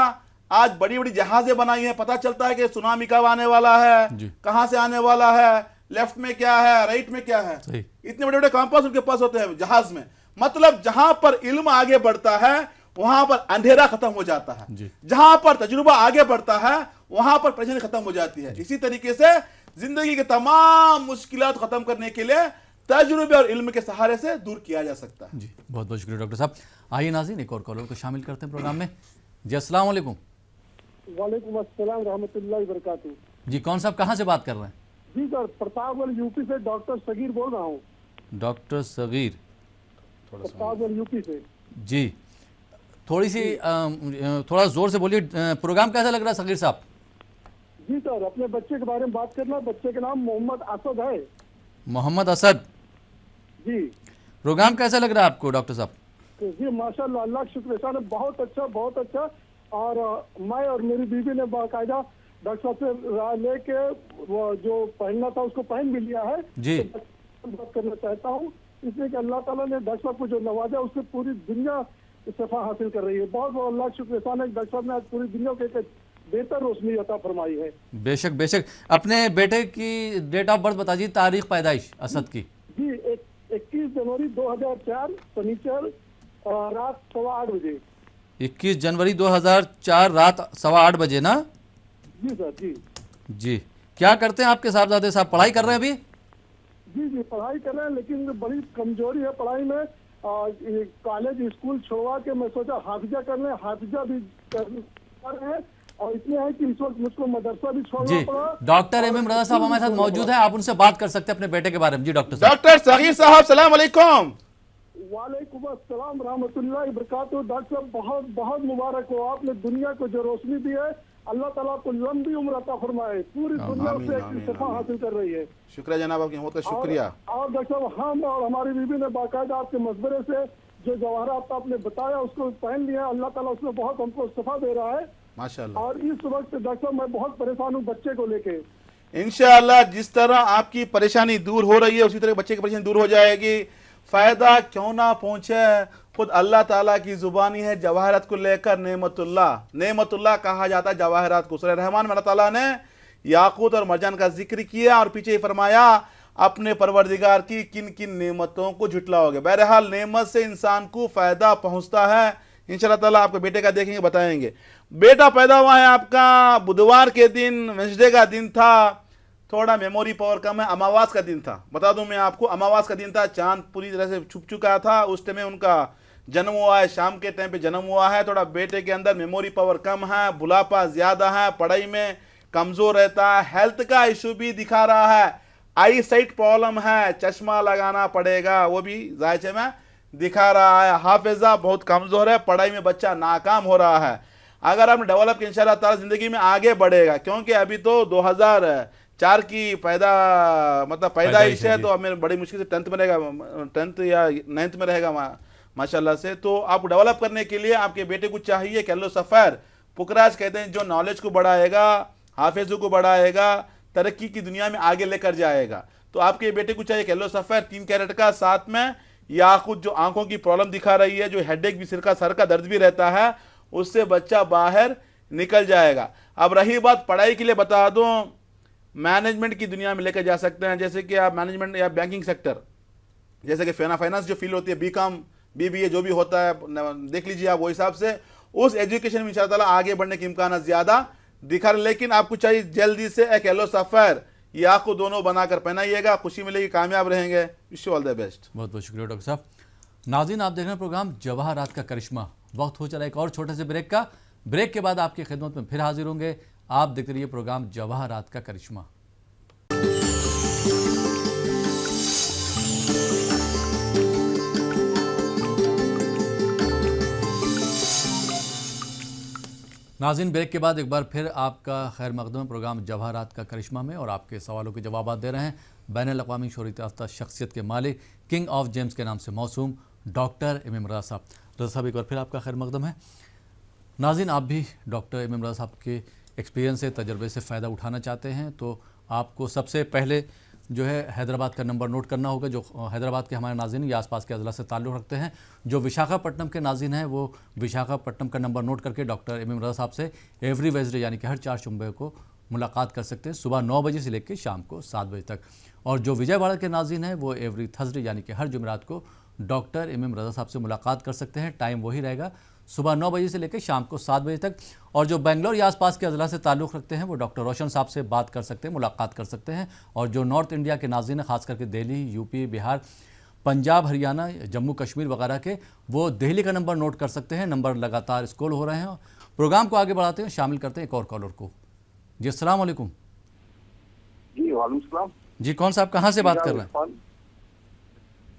आज बड़ी बड़ी जहाजें बनाई हैं, पता चलता है कि सुनामी कब आने वाला है, कहां से आने वाला है, लेफ्ट में क्या है, राइट में क्या है। सही। इतने बड़े बड़े कंपास उनके पास होते हैं जहाज में। मतलब जहां पर इल्म आगे बढ़ता है वहां पर अंधेरा खत्म हो जाता है, जहां पर तजुर्बा आगे बढ़ता है वहां पर परेशानी खत्म हो जाती है। इसी तरीके से जिंदगी के तमाम मुश्किलात खत्म करने के लिए तजुर्बे और इल्म के सहारे से दूर किया जा सकता है। जी बहुत बहुत शुक्रिया डॉक्टर साहब। आइए नाज़रीन एक और कॉलर को शामिल करते हैं प्रोग्राम में। जी अस्सलाम वालेकुम। वालेकुम अस्सलाम रहमतुल्लाहि वबरकातुहू। जी कौन साहब कहाँ से बात कर रहे हैं? जी सर, प्रतापगढ़ यूपी से डॉक्टर सगीर बोल रहा हूँ। डॉक्टर सगीर, प्रतापगढ़ यूपी से। जी थोड़ी सी थोड़ा जोर से बोलिए। प्रोग्राम कैसा लग रहा है सगीर साहब? जी सर, अपने बच्चे के बारे में बात करना। बच्चे का नाम मोहम्मद असद है। मोहम्मद असद। जी प्रोग्राम कैसा लग रहा है आपको डॉक्टर साहब? तो जी माशाल्लाह, अल्लाह का शुक्र है, बहुत अच्छा बहुत अच्छा। और मैं और मेरी बीवी ने बाकायदा डॉक्टर साहब से राय लेके वो जो पहनना था उसको पहन भी लिया है। जी तो बात करना चाहता हूँ इसलिए कि अल्लाह ताला ने डॉक्टर साहब को जो नवाजा उससे पूरी दुनिया सफा हासिल कर रही है। बहुत बहुत अल्लाह का शुक्र है, डॉक्टर साहब ने आज पूरी दुनिया को एक बेहतर रोशनी अता फरमाई है। बेशक बेशक। अपने बेटे की डेट ऑफ बर्थ बता दीजिए, तारीख पैदाइश असद की। जी 21 जनवरी 2004 शनिचर रात 8:15 बजे। 21 जनवरी 2004 रात 8:15 बजे ना? जी सर। जी जी क्या करते हैं आपके साहबजादे साहब? पढ़ाई कर रहे हैं अभी? जी जी पढ़ाई कर रहे हैं, लेकिन बड़ी कमजोरी है पढ़ाई में। कॉलेज स्कूल छोड़वा के मैं सोचा हाफिजा कर लें, हाफिजा भी कर रहे हैं। और इसमें है कि इस वक्त मुझको मदरसा भी छोड़ना जी पड़ा। डॉक्टर एम रजा साहब हमारे साथ मौजूद है, आप उनसे बात कर सकते हैं अपने बेटे के बारे में। जी डॉक्टर साहब। डॉक्टर सगीर साहब सलाम अलैकुम। वालेकुम अस्सलाम रहमतुल्लाहि वबरकातुहू। डॉक्टर साहब बहुत बहुत मुबारक हो, आपने दुनिया को जो रोशनी दी है अल्लाह ताला को लंबी उम्र अता फरमाए। पूरी दुनिया से एक सफा हासिल कर रही है। शुक्रिया जनाब, आपकी बहुत शुक्रिया। और डॉक्टर साहब हम और हमारी बीवी ने बाकायदा आपके मशवरे से जो जवाहरात आपने बताया उसको पहन लिया। अल्लाह ताला उसमें बहुत हमको सफा दे रहा है माशाल्लाह। और इस वक्त डॉक्टर साहब मैं बहुत परेशान हूँ बच्चे को लेके। इंशाअल्लाह जिस तरह आपकी परेशानी दूर हो रही है उसी तरह बच्चे की परेशानी दूर हो जाएगी। फायदा क्यों ना पहुंचे, खुद अल्लाह ताला की जुबानी है जवाहरात को लेकर नेमतुल्लाह कहा जाता है जवाहरात को। सूरह रहमान में अल्लाह ताला ने याकूत और मरजान का जिक्र किया और पीछे फरमाया अपने परवरदिगार की किन किन नेमतों को झुटलाओगे। बहरहाल नेमत से इंसान को फायदा पहुंचता है। इंशाअल्लाह ताला आपके बेटे का देखेंगे, बताएंगे। बेटा पैदा हुआ है आपका बुधवार के दिन, वेंसडे का दिन था, थोड़ा मेमोरी पावर कम है, अमावास का दिन था। बता दूं मैं आपको, अमावास का दिन था, चांद पूरी तरह से छुप चुका था। उस टाइम उनका जन्म हुआ है, शाम के टाइम पे जन्म हुआ है। थोड़ा बेटे के अंदर मेमोरी पावर कम है, बुढ़ापा ज्यादा है, पढ़ाई में कमजोर रहता है, हेल्थ का इशू भी दिखा रहा है, आई साइट प्रॉब्लम है, चश्मा लगाना पड़ेगा, वो भी जायचे में दिखा रहा है। हाफिजा बहुत कमजोर है, पढ़ाई में बच्चा नाकाम हो रहा है। अगर आपने डेवलप किया इंशाअल्लाह ताला जिंदगी में आगे बढ़ेगा, क्योंकि अभी तो 2004 की पैदाइश है, तो हमें बड़ी मुश्किल से 10th में रहेगा, 10th या 9th में रहेगा माशाल्लाह से। तो आप डेवलप करने के लिए आपके बेटे को चाहिए कैलो सफर पुकराज कहते हैं, जो नॉलेज को बढ़ाएगा, हाफिजों को बढ़ाएगा, तरक्की की दुनिया में आगे लेकर जाएगा। तो आपके बेटे को चाहिए कैलो सफर 3 कैरेट का, साथ में याकूत जो आंखों की प्रॉब्लम दिखा रही है, जो हेडेक भी, सर का दर्द भी रहता है, उससे बच्चा बाहर निकल जाएगा। अब रही बात पढ़ाई के लिए, बता दूं मैनेजमेंट की दुनिया में लेकर जा सकते हैं। जैसे कि आप मैनेजमेंट या बैंकिंग सेक्टर, जैसे कि फाइनेंस जो फील्ड होती है, बीकॉम बीबीए जो भी होता है, देख लीजिए आप, वो हिसाब से उस एजुकेशन में इंशाअल्लाह आगे बढ़ने के इम्कान ज्यादा दिखा रहे। लेकिन आपको चाहिए जल्दी से एक येलो सफर या आपको दोनों बनाकर पहनाइएगा, खुशी मिलेगी, कामयाब रहेंगे। Wish you all the best. बहुत बहुत शुक्रिया डॉक्टर साहब। नाज़रीन आप देख रहे हैं प्रोग्राम जवाहरात का करिश्मा। वक्त हो चला एक और छोटे से ब्रेक का। ब्रेक के बाद आपकी खिदमत में फिर हाजिर होंगे। आप देखते रहिए प्रोग्राम जवाहरात का करिश्मा। नाज़रीन ब्रेक के बाद एक बार फिर आपका खैर मकदम प्रोग्राम जवाहरात का करिश्मा में, और आपके सवालों के जवाब दे रहे हैं बैनुल-अक़वामी शोहरत याफ्ता शख्सियत के मालिक, किंग ऑफ जेम्स के नाम से मौसूम डॉक्टर एम रज़ा साहब। रज़ा साहब एक बार फिर आपका खैर मकदम है। नाज़रीन आप भी डॉक्टर एम रज़ा साहब के एक्सपीरियंस से, तजर्बे से फ़ायदा उठाना चाहते हैं तो आपको सबसे पहले जो है हैदराबाद का नंबर नोट करना होगा। जो हैदराबाद के हमारे नाज़रीन या आसपास के अजला से ताल्लुक़ रखते हैं, जो विशाखापट्टनम के नाज़रीन हैं वो विशाखापट्टनम का नंबर नोट करके डॉक्टर एम एम रज़ा साहब से एवरी वेडनेसडे यानी कि हर 4 जुम्मे को मुलाकात कर सकते हैं, सुबह 9 बजे से लेकर शाम को 7 बजे तक। और जो विजयवाड़ा के नाज़रीन हैं वो एवरी थर्सडे यानी कि हर जुमेरात को डॉक्टर एम एम रज़ा साहब से मुलाकात कर सकते हैं। टाइम वही रहेगा, सुबह 9 बजे से लेकर शाम को 7 बजे तक। और जो बेंगलोर या आसपास के अजला से ताल्लुक़ रखते हैं वो डॉक्टर रोशन साहब से बात कर सकते हैं, मुलाकात कर सकते हैं। और जो नॉर्थ इंडिया के नाज़रीन हैं, खास करके दिल्ली, यूपी, बिहार, पंजाब, हरियाणा, जम्मू कश्मीर वगैरह के, वो दिल्ली का नंबर नोट कर सकते हैं। नंबर लगातार स्क्रॉल हो रहे हैं। प्रोग्राम को आगे बढ़ाते हैं, शामिल करते हैं एक और कॉलर को। जी अस्सलाम वालेकुम। जी वालेकुम सलाम। जी कौन साहब कहाँ से बात कर रहे हैं?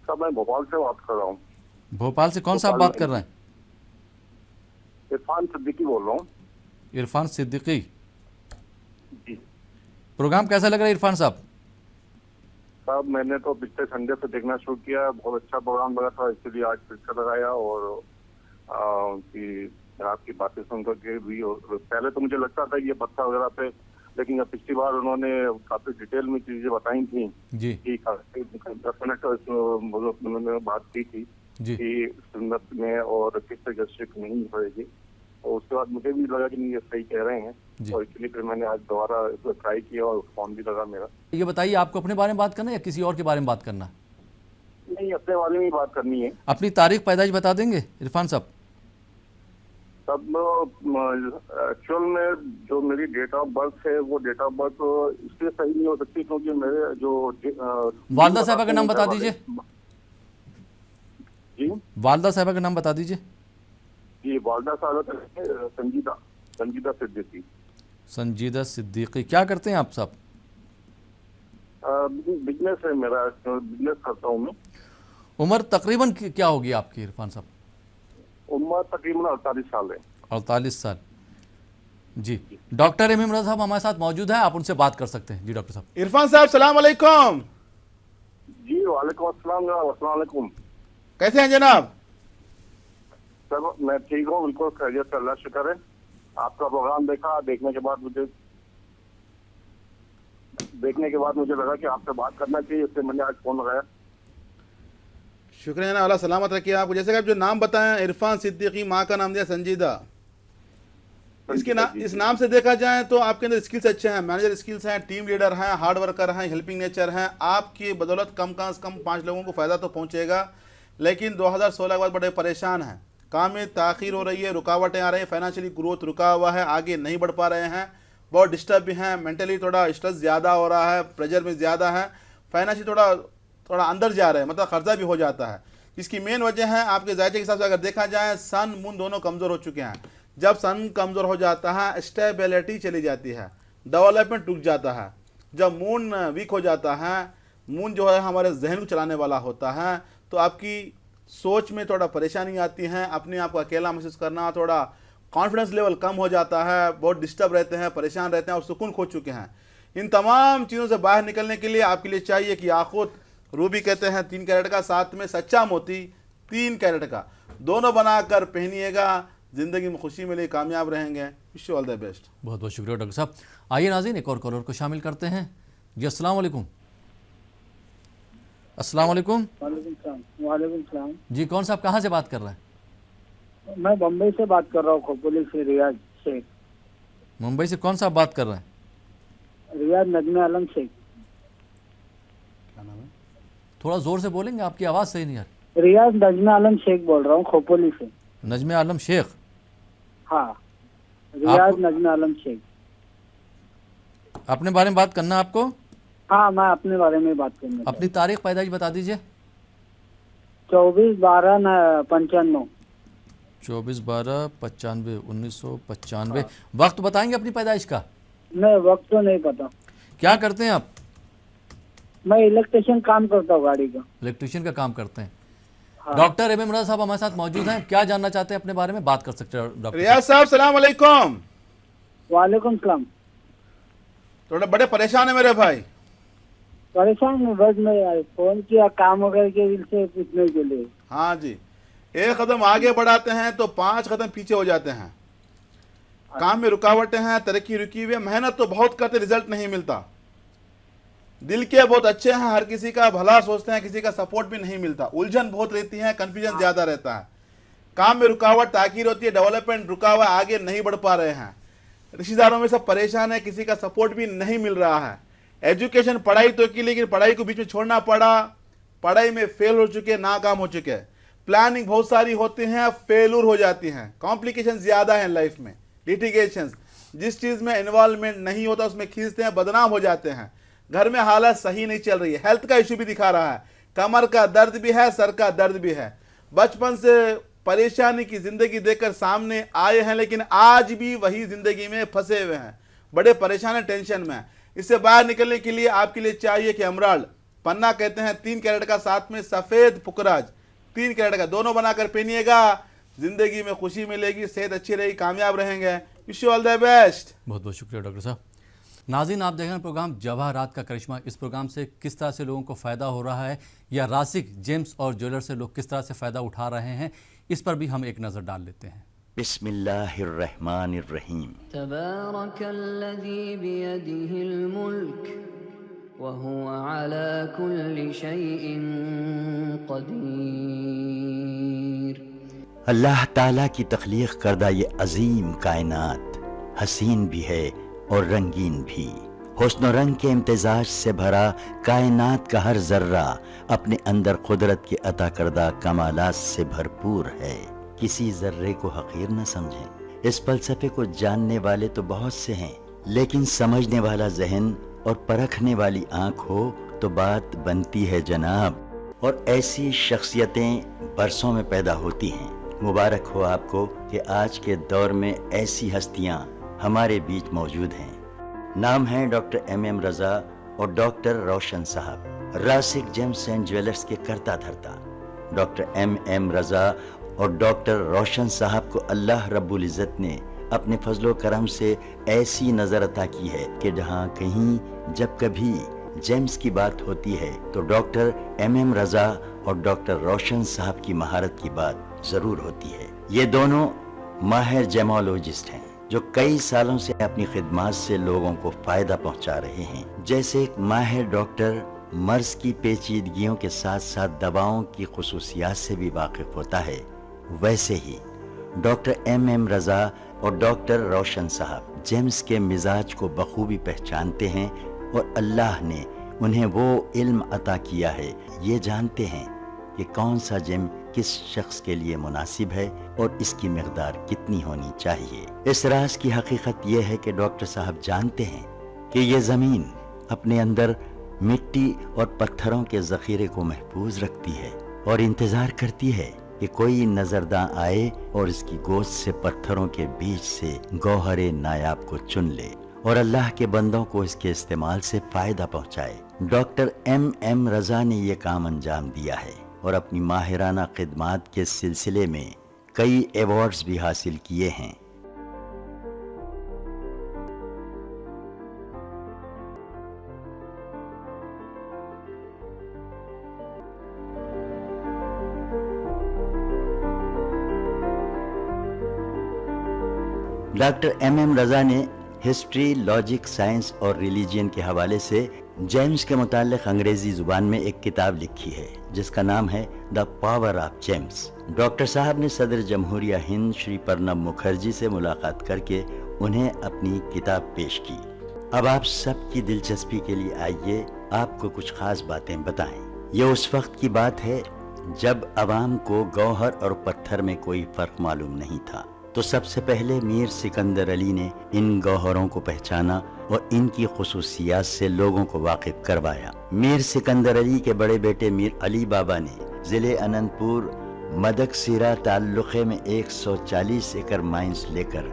साहब मैं भोपाल से बात कर रहा हूँ। भोपाल से कौन साहब बात कर रहे हैं? इरफान सिद्दीकी बोल रहा हूँ। इरफान सिद्दीकी जी। प्रोग्राम कैसा लग रहा है इरफान साहब? साहब मैंने तो पिछले संडे से देखना शुरू किया, बहुत अच्छा प्रोग्राम लगा था, इसलिए आज फिर से लगाया। और कि आपकी बातें सुनकर के भी, और पहले तो मुझे लगता था ये पत्ता वगैरह पे, लेकिन पिछली बार उन्होंने काफी डिटेल में चीजें बताई थी जी कि 10 मिनट उन्होंने बात की थी जी कि सुन्नत में और किस तरह शिरक नहीं होगी। और उसके बाद मुझे भी लगा कि नहीं ये सही कह रहे हैं, और इसलिए फिर मैंने आज दोबारा इसको ट्राई किया और फोन भी लगा मेरा। ये बताइए, आपको अपने बारे में बात करना है या किसी और के बारे में बात करना है? नहीं, अपने बारे में ही बात करनी है। अपनी तारीख पैदाइश बता देंगे इरफान साहब? तब एक्चुअल में जो मेरी डेट ऑफ बर्थ है वो डेट ऑफ बर्थ इसलिए सही नहीं हो सकती क्योंकि मेरे जो वालदा साहबा का नाम बता दीजिए। जी वालदा साहबा का नाम बता दीजिए। जी वालदा साहब संजीदा सिद्दीकी। संजीदा सिद्दीकी क्या करते हैं आप साहब? बिजनेस है मेरा, बिजनेस करता हूँ मैं। उम्र तकरीबन क्या होगी आपकी इरफान साहब? उम्र तकरीबन 48 साल है। 48 साल। जी डॉक्टर एम एम रज़ा साहब हमारे साथ मौजूद हैं, आप उनसे बात कर सकते हैं। जी डॉक्टर साहब। इरफान साहब सलाम अलैकुम। जी वालेकुम अस्सलाम अस्सलाम वालेकुम। कैसे हैं जनाब? सर मैं ठीक हूँ, बिल्कुल खैरियत से, अल्लाह शुक्र है। आपका प्रोग्राम देखा, देखने के बाद मुझे लगा कि आपसे बात करना चाहिए, इसलिए मैंने आज फोन लगाया। शुक्रिया ना, अल्लाह सलामत रखिए आपको। जैसे कि आप जो नाम बताएं इरफान सिद्दीकी, माँ का नाम दिया संजीदा, इस नाम से देखा जाए तो आपके अंदर स्किल्स अच्छे हैं, मैनेजर स्किल्स हैं, टीम लीडर हैं, हार्ड वर्कर हैं, हेल्पिंग नेचर हैं। आपकी बदौलत कम से कम 5 लोगों को फ़ायदा तो पहुंचेगा। लेकिन 2016 के बाद बड़े परेशान हैं, काम में ताख़ीर हो रही है, रुकावटें आ रही हैं, फाइनेंशियली ग्रोथ रुका हुआ है, आगे नहीं बढ़ पा रहे हैं, बहुत डिस्टर्ब भी हैं, मेंटली थोड़ा स्ट्रेस ज़्यादा हो रहा है, प्रेशर में ज़्यादा है, फाइनेंशियली थोड़ा अंदर जा रहे हैं, मतलब खर्चा भी हो जाता है। इसकी मेन वजह है आपके जायचे के हिसाब से अगर देखा जाए, सन मून दोनों कमज़ोर हो चुके हैं। जब सन कमज़ोर हो जाता है स्टेबिलिटी चली जाती है, डेवलपमेंट रुक जाता है। जब मून वीक हो जाता है, मून जो है हमारे जहन को चलाने वाला होता है, तो आपकी सोच में थोड़ा परेशानी आती है, अपने आप को अकेला महसूस करना, थोड़ा कॉन्फिडेंस लेवल कम हो जाता है, बहुत डिस्टर्ब रहते हैं, परेशान रहते हैं और सुकून खो चुके हैं। इन तमाम चीज़ों से बाहर निकलने के लिए आपके लिए चाहिए कि याकूत, रूबी कहते हैं 3 कैरेट का, साथ में सच्चा मोती 3 कैरेट का, दोनों बनाकर पहनिएगा, ज़िंदगी में खुशी मिले, कामयाब रहेंगे। Wish you all the best. बहुत बहुत शुक्रिया डॉक्टर साहब। आइए नाज़रीन एक और कॉलर को शामिल करते हैं। जी अस्सलाम वालेकुम। अस्सलाम वालेकुम। वालेकुम सलाम। जी कौन साहब कहाँ से बात कर रहे हैं? मैं बम्बई से बात कर रहा हूँ, खोपोली से, रियाज शेख। मुंबई से कौन साहब बात कर रहे हैं? रियाज नजमे आलम शेख। थोड़ा जोर से बोलेंगे, आपकी आवाज़ सही नहीं आ रही। रियाज नजमे आलम शेख बोल रहा हूँ, खोपोली से। नजमे आलम शेख? हाँ, रियाज नजमे आलम शेख। अपने बारे में बात करना आपको? हाँ, मैं अपने बारे में बात करना। अपनी तारीख पैदाइश बता दीजिए। 24/12/95। 24/12/95, 1995। वक्त बताएंगे अपनी पैदाइश का? नहीं, वक्त तो नहीं पता। क्या करते हैं आप? मैं इलेक्ट्रिशियन काम करता हूँ, गाड़ी का। इलेक्ट्रिशियन का काम करते हैं। हाँ। डॉक्टर एम एम रज़ा साहब हमारे साथ मौजूद हैं, क्या जानना चाहते हैं अपने बारे में, बात कर सकते हैं डॉक्टर रियाज साहब सलाम अलैकुम। वालेकुम सलाम। थोड़े बड़े परेशान है मेरे भाई। परेशान हूँ बस, मैं फोन किया काम वगैरह के से पूछने के लिए। हाँ जी, एक कदम आगे बढ़ाते हैं तो 5 कदम पीछे हो जाते हैं। काम में रुकावटें हैं, तरक्की रुकी हुई है, मेहनत तो बहुत करते, रिजल्ट नहीं मिलता। दिल के बहुत अच्छे हैं, हर किसी का भला सोचते हैं, किसी का सपोर्ट भी नहीं मिलता, उलझन बहुत रहती है, कंफ्यूजन ज्यादा रहता है, काम में रुकावट ताकीर होती है, डेवलपमेंट रुका हुआ, आगे नहीं बढ़ पा रहे हैं, रिश्तेदारों में सब परेशान है, किसी का सपोर्ट भी नहीं मिल रहा है। एजुकेशन पढ़ाई तो की, लेकिन पढ़ाई को बीच में छोड़ना पड़ा, पढ़ाई में फेल हो चुके, नाकाम हो चुके, प्लानिंग बहुत सारी होती हैं, फेलूर हो जाती हैं, कॉम्प्लिकेशन ज्यादा है लाइफ में, लिटिगेशन, जिस चीज में इन्वॉल्वमेंट नहीं होता उसमें खींचते हैं, बदनाम हो जाते हैं, घर में हालत सही नहीं चल रही है, हेल्थ का इश्यू भी दिखा रहा है, कमर का दर्द भी है, सर का दर्द भी है, बचपन से परेशानी की जिंदगी देखकर सामने आए हैं, लेकिन आज भी वही जिंदगी में फंसे हुए हैं, बड़े परेशान हैं, टेंशन में हैं। इससे बाहर निकलने के लिए आपके लिए चाहिए कि एमराल्ड पन्ना कहते हैं 3 कैरेट का, साथ में सफेद पुकराज 3 कैरेट का, दोनों बनाकर पहनिएगा, जिंदगी में खुशी मिलेगी, सेहत अच्छी रहेगी, कामयाब रहेंगे। Wish you all the best. बहुत बहुत शुक्रिया डॉक्टर साहब। नाज़रीन, आप देख रहे हैं प्रोग्राम जवाहरात का करिश्मा। इस प्रोग्राम से किस तरह से लोगों को फ़ायदा हो रहा है या रासिक जेम्स और ज्वेलर से लोग किस तरह से फ़ायदा उठा रहे हैं, इस पर भी हम एक नज़र डाल लेते हैं। बिस्मिल्लाहिर्रहमानिर्रहीम। तबारकल्लज़ी बियदिहिल मुल्क व हुवा अला कुल्लि शैइन क़दीर। अल्लाह ताला की तख्लीक करदा ये अजीम कायनात हसीन भी है और रंगीन भी। हुस्न और रंग के इम्तिजाज से भरा कायनात का हर जर्रा अपने अंदर कुदरत के अता करदा कमालात से भरपूर है। किसी जर्रे को हकीर न समझें। इस फलसफे को जानने वाले तो बहुत से हैं, लेकिन समझने वाला जहन और परखने वाली आंख हो तो बात बनती है जनाब। और ऐसी शख्सियतें बरसों में पैदा होती हैं। मुबारक हो आपको कि आज के दौर में ऐसी हस्तियां हमारे बीच मौजूद हैं। नाम है डॉक्टर MM रजा और डॉक्टर रोशन साहब, रासिक जेम्स एंड ज्वेलर्स के करता धरता। डॉक्टर MM रजा और डॉक्टर रोशन साहब को अल्लाह रब्बुल इज़्ज़त ने अपने फजलो करम से ऐसी नजर अता की है कि जहाँ कहीं जब कभी जेम्स की बात होती है तो डॉक्टर MM रजा और डॉक्टर रोशन साहब की महारत की बात जरूर होती है। ये दोनों माहिर जेमोलॉजिस्ट हैं जो कई सालों से अपनी खिदमात से लोगों को फायदा पहुंचा रहे हैं। जैसे एक माहिर डॉक्टर मर्ज की पेचीदगियों के साथ साथ दवाओं की खुसूसियात से भी वाकिफ होता है, वैसे ही डॉक्टर MM रजा और डॉक्टर रोशन साहब जेम्स के मिजाज को बखूबी पहचानते हैं और अल्लाह ने उन्हें वो इल्म अता किया है, ये जानते हैं कि कौन सा जेम किस शख्स के लिए मुनासिब है और इसकी मिकदार कितनी होनी चाहिए। इस राज की हकीकत यह है कि डॉक्टर साहब जानते हैं कि ये ज़मीन अपने अंदर मिट्टी और पत्थरों के ज़ख़ीरे को महफूज रखती है और इंतज़ार करती है कि कोई नजरदां आए और इसकी गोश्त से पत्थरों के बीच से गौहरे नायाब को चुन ले और अल्लाह के बंदों को इसके इस्तेमाल से फायदा पहुंचाए। डॉक्टर MM रजा ने ये काम अंजाम दिया है और अपनी माहिराना खिदमात के सिलसिले में कई अवार्ड्स भी हासिल किए हैं। डॉक्टर MM रजा ने हिस्ट्री, लॉजिक, साइंस और रिलीजन के हवाले से जेम्स के मुताल्लिक अंग्रेजी जुबान में एक किताब लिखी है जिसका नाम है the power of James. Doctor साहब ने सदर जमहूरिया हिंद श्री प्रणब मुखर्जी से मुलाकात करके उन्हें अपनी किताब पेश की। अब आप सबकी दिलचस्पी के लिए आइए आपको कुछ खास बातें बताएं। ये उस वक्त की बात है जब अवाम को गौहर और पत्थर में कोई फर्क मालूम नहीं था, तो सबसे पहले मीर सिकंदर अली ने इन गौहरों को पहचाना और इनकी खुसूसियात से लोगों को वाकिफ करवाया। मीर सिकंदर अली के बड़े बेटे मीर अली बाबा ने जिले अनंतपुर मदकसीरा ताल्लुक़े में 140 एकड़ माइंस लेकर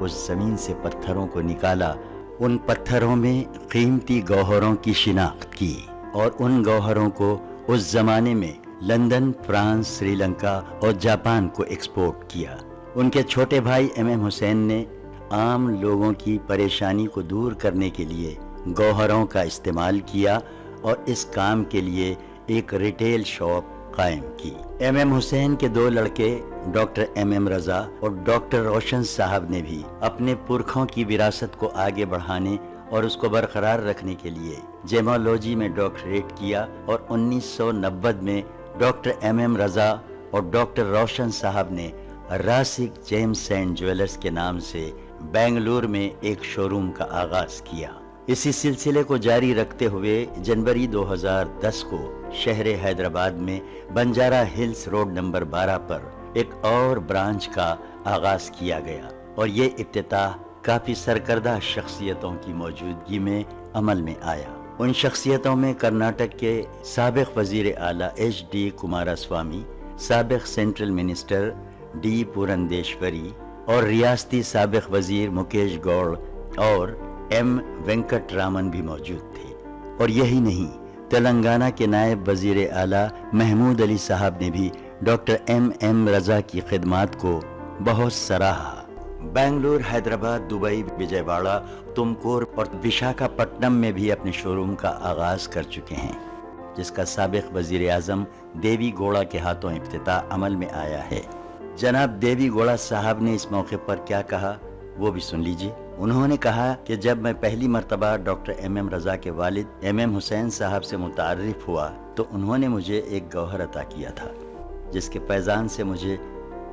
उस जमीन से पत्थरों को निकाला। उन पत्थरों में कीमती गौहरों की शिनाख्त की और उन गौहरों को उस जमाने में लंदन, फ्रांस, श्रीलंका और जापान को एक्सपोर्ट किया। उनके छोटे भाई MM हुसैन ने आम लोगों की परेशानी को दूर करने के लिए गौहरों का इस्तेमाल किया और इस काम के लिए एक रिटेल शॉप कायम की। MM हुसैन के 2 लड़के डॉक्टर MM रजा और डॉक्टर रोशन साहब ने भी अपने पुरखों की विरासत को आगे बढ़ाने और उसको बरकरार रखने के लिए जेमोलॉजी में डॉक्टरेट किया और 1990 में डॉक्टर MM रजा और डॉक्टर रोशन साहब ने रासिक जेम्स एंड ज्वेलर्स के नाम से बेंगलुरु में एक शोरूम का आगाज किया। इसी सिलसिले को जारी रखते हुए जनवरी 2010 को शहर हैदराबाद में बंजारा हिल्स रोड नंबर 12 पर एक और ब्रांच का आगाज किया गया और ये इफ्तिताह काफी सरकर्दा शख्सियतों की मौजूदगी में अमल में आया। उन शख्सियतों में कर्नाटक के साबिक वजीर आला HD कुमारस्वामी, साबिक सेंट्रल मिनिस्टर D पुरंदेश्वरी और रियासती साबिक वजीर मुकेश गौड़ और M वेंकटरामन भी मौजूद थे। और यही नहीं, तेलंगाना के नायब वजीर आला महमूद अली साहब ने भी डॉक्टर MM रजा की खिदमात को बहुत सराहा। बेंगलुरु, हैदराबाद, दुबई, विजयवाड़ा, तुमकुर और विशाखापट्टनम में भी अपने शोरूम का आगाज कर चुके हैं, जिसका साबिक वजीर आजम देवी गौड़ा के हाथों इफ्तिताह अमल में आया है। जनाब देवी गौड़ा साहब ने इस मौके पर क्या कहा वो भी सुन लीजिए। उन्होंने कहा कि जब मैं पहली मर्तबा डॉक्टर MM रजा के वालिद MM हुसैन साहब से मुतारिफ हुआ तो उन्होंने मुझे एक गौहर अता किया था, जिसके पैजान से मुझे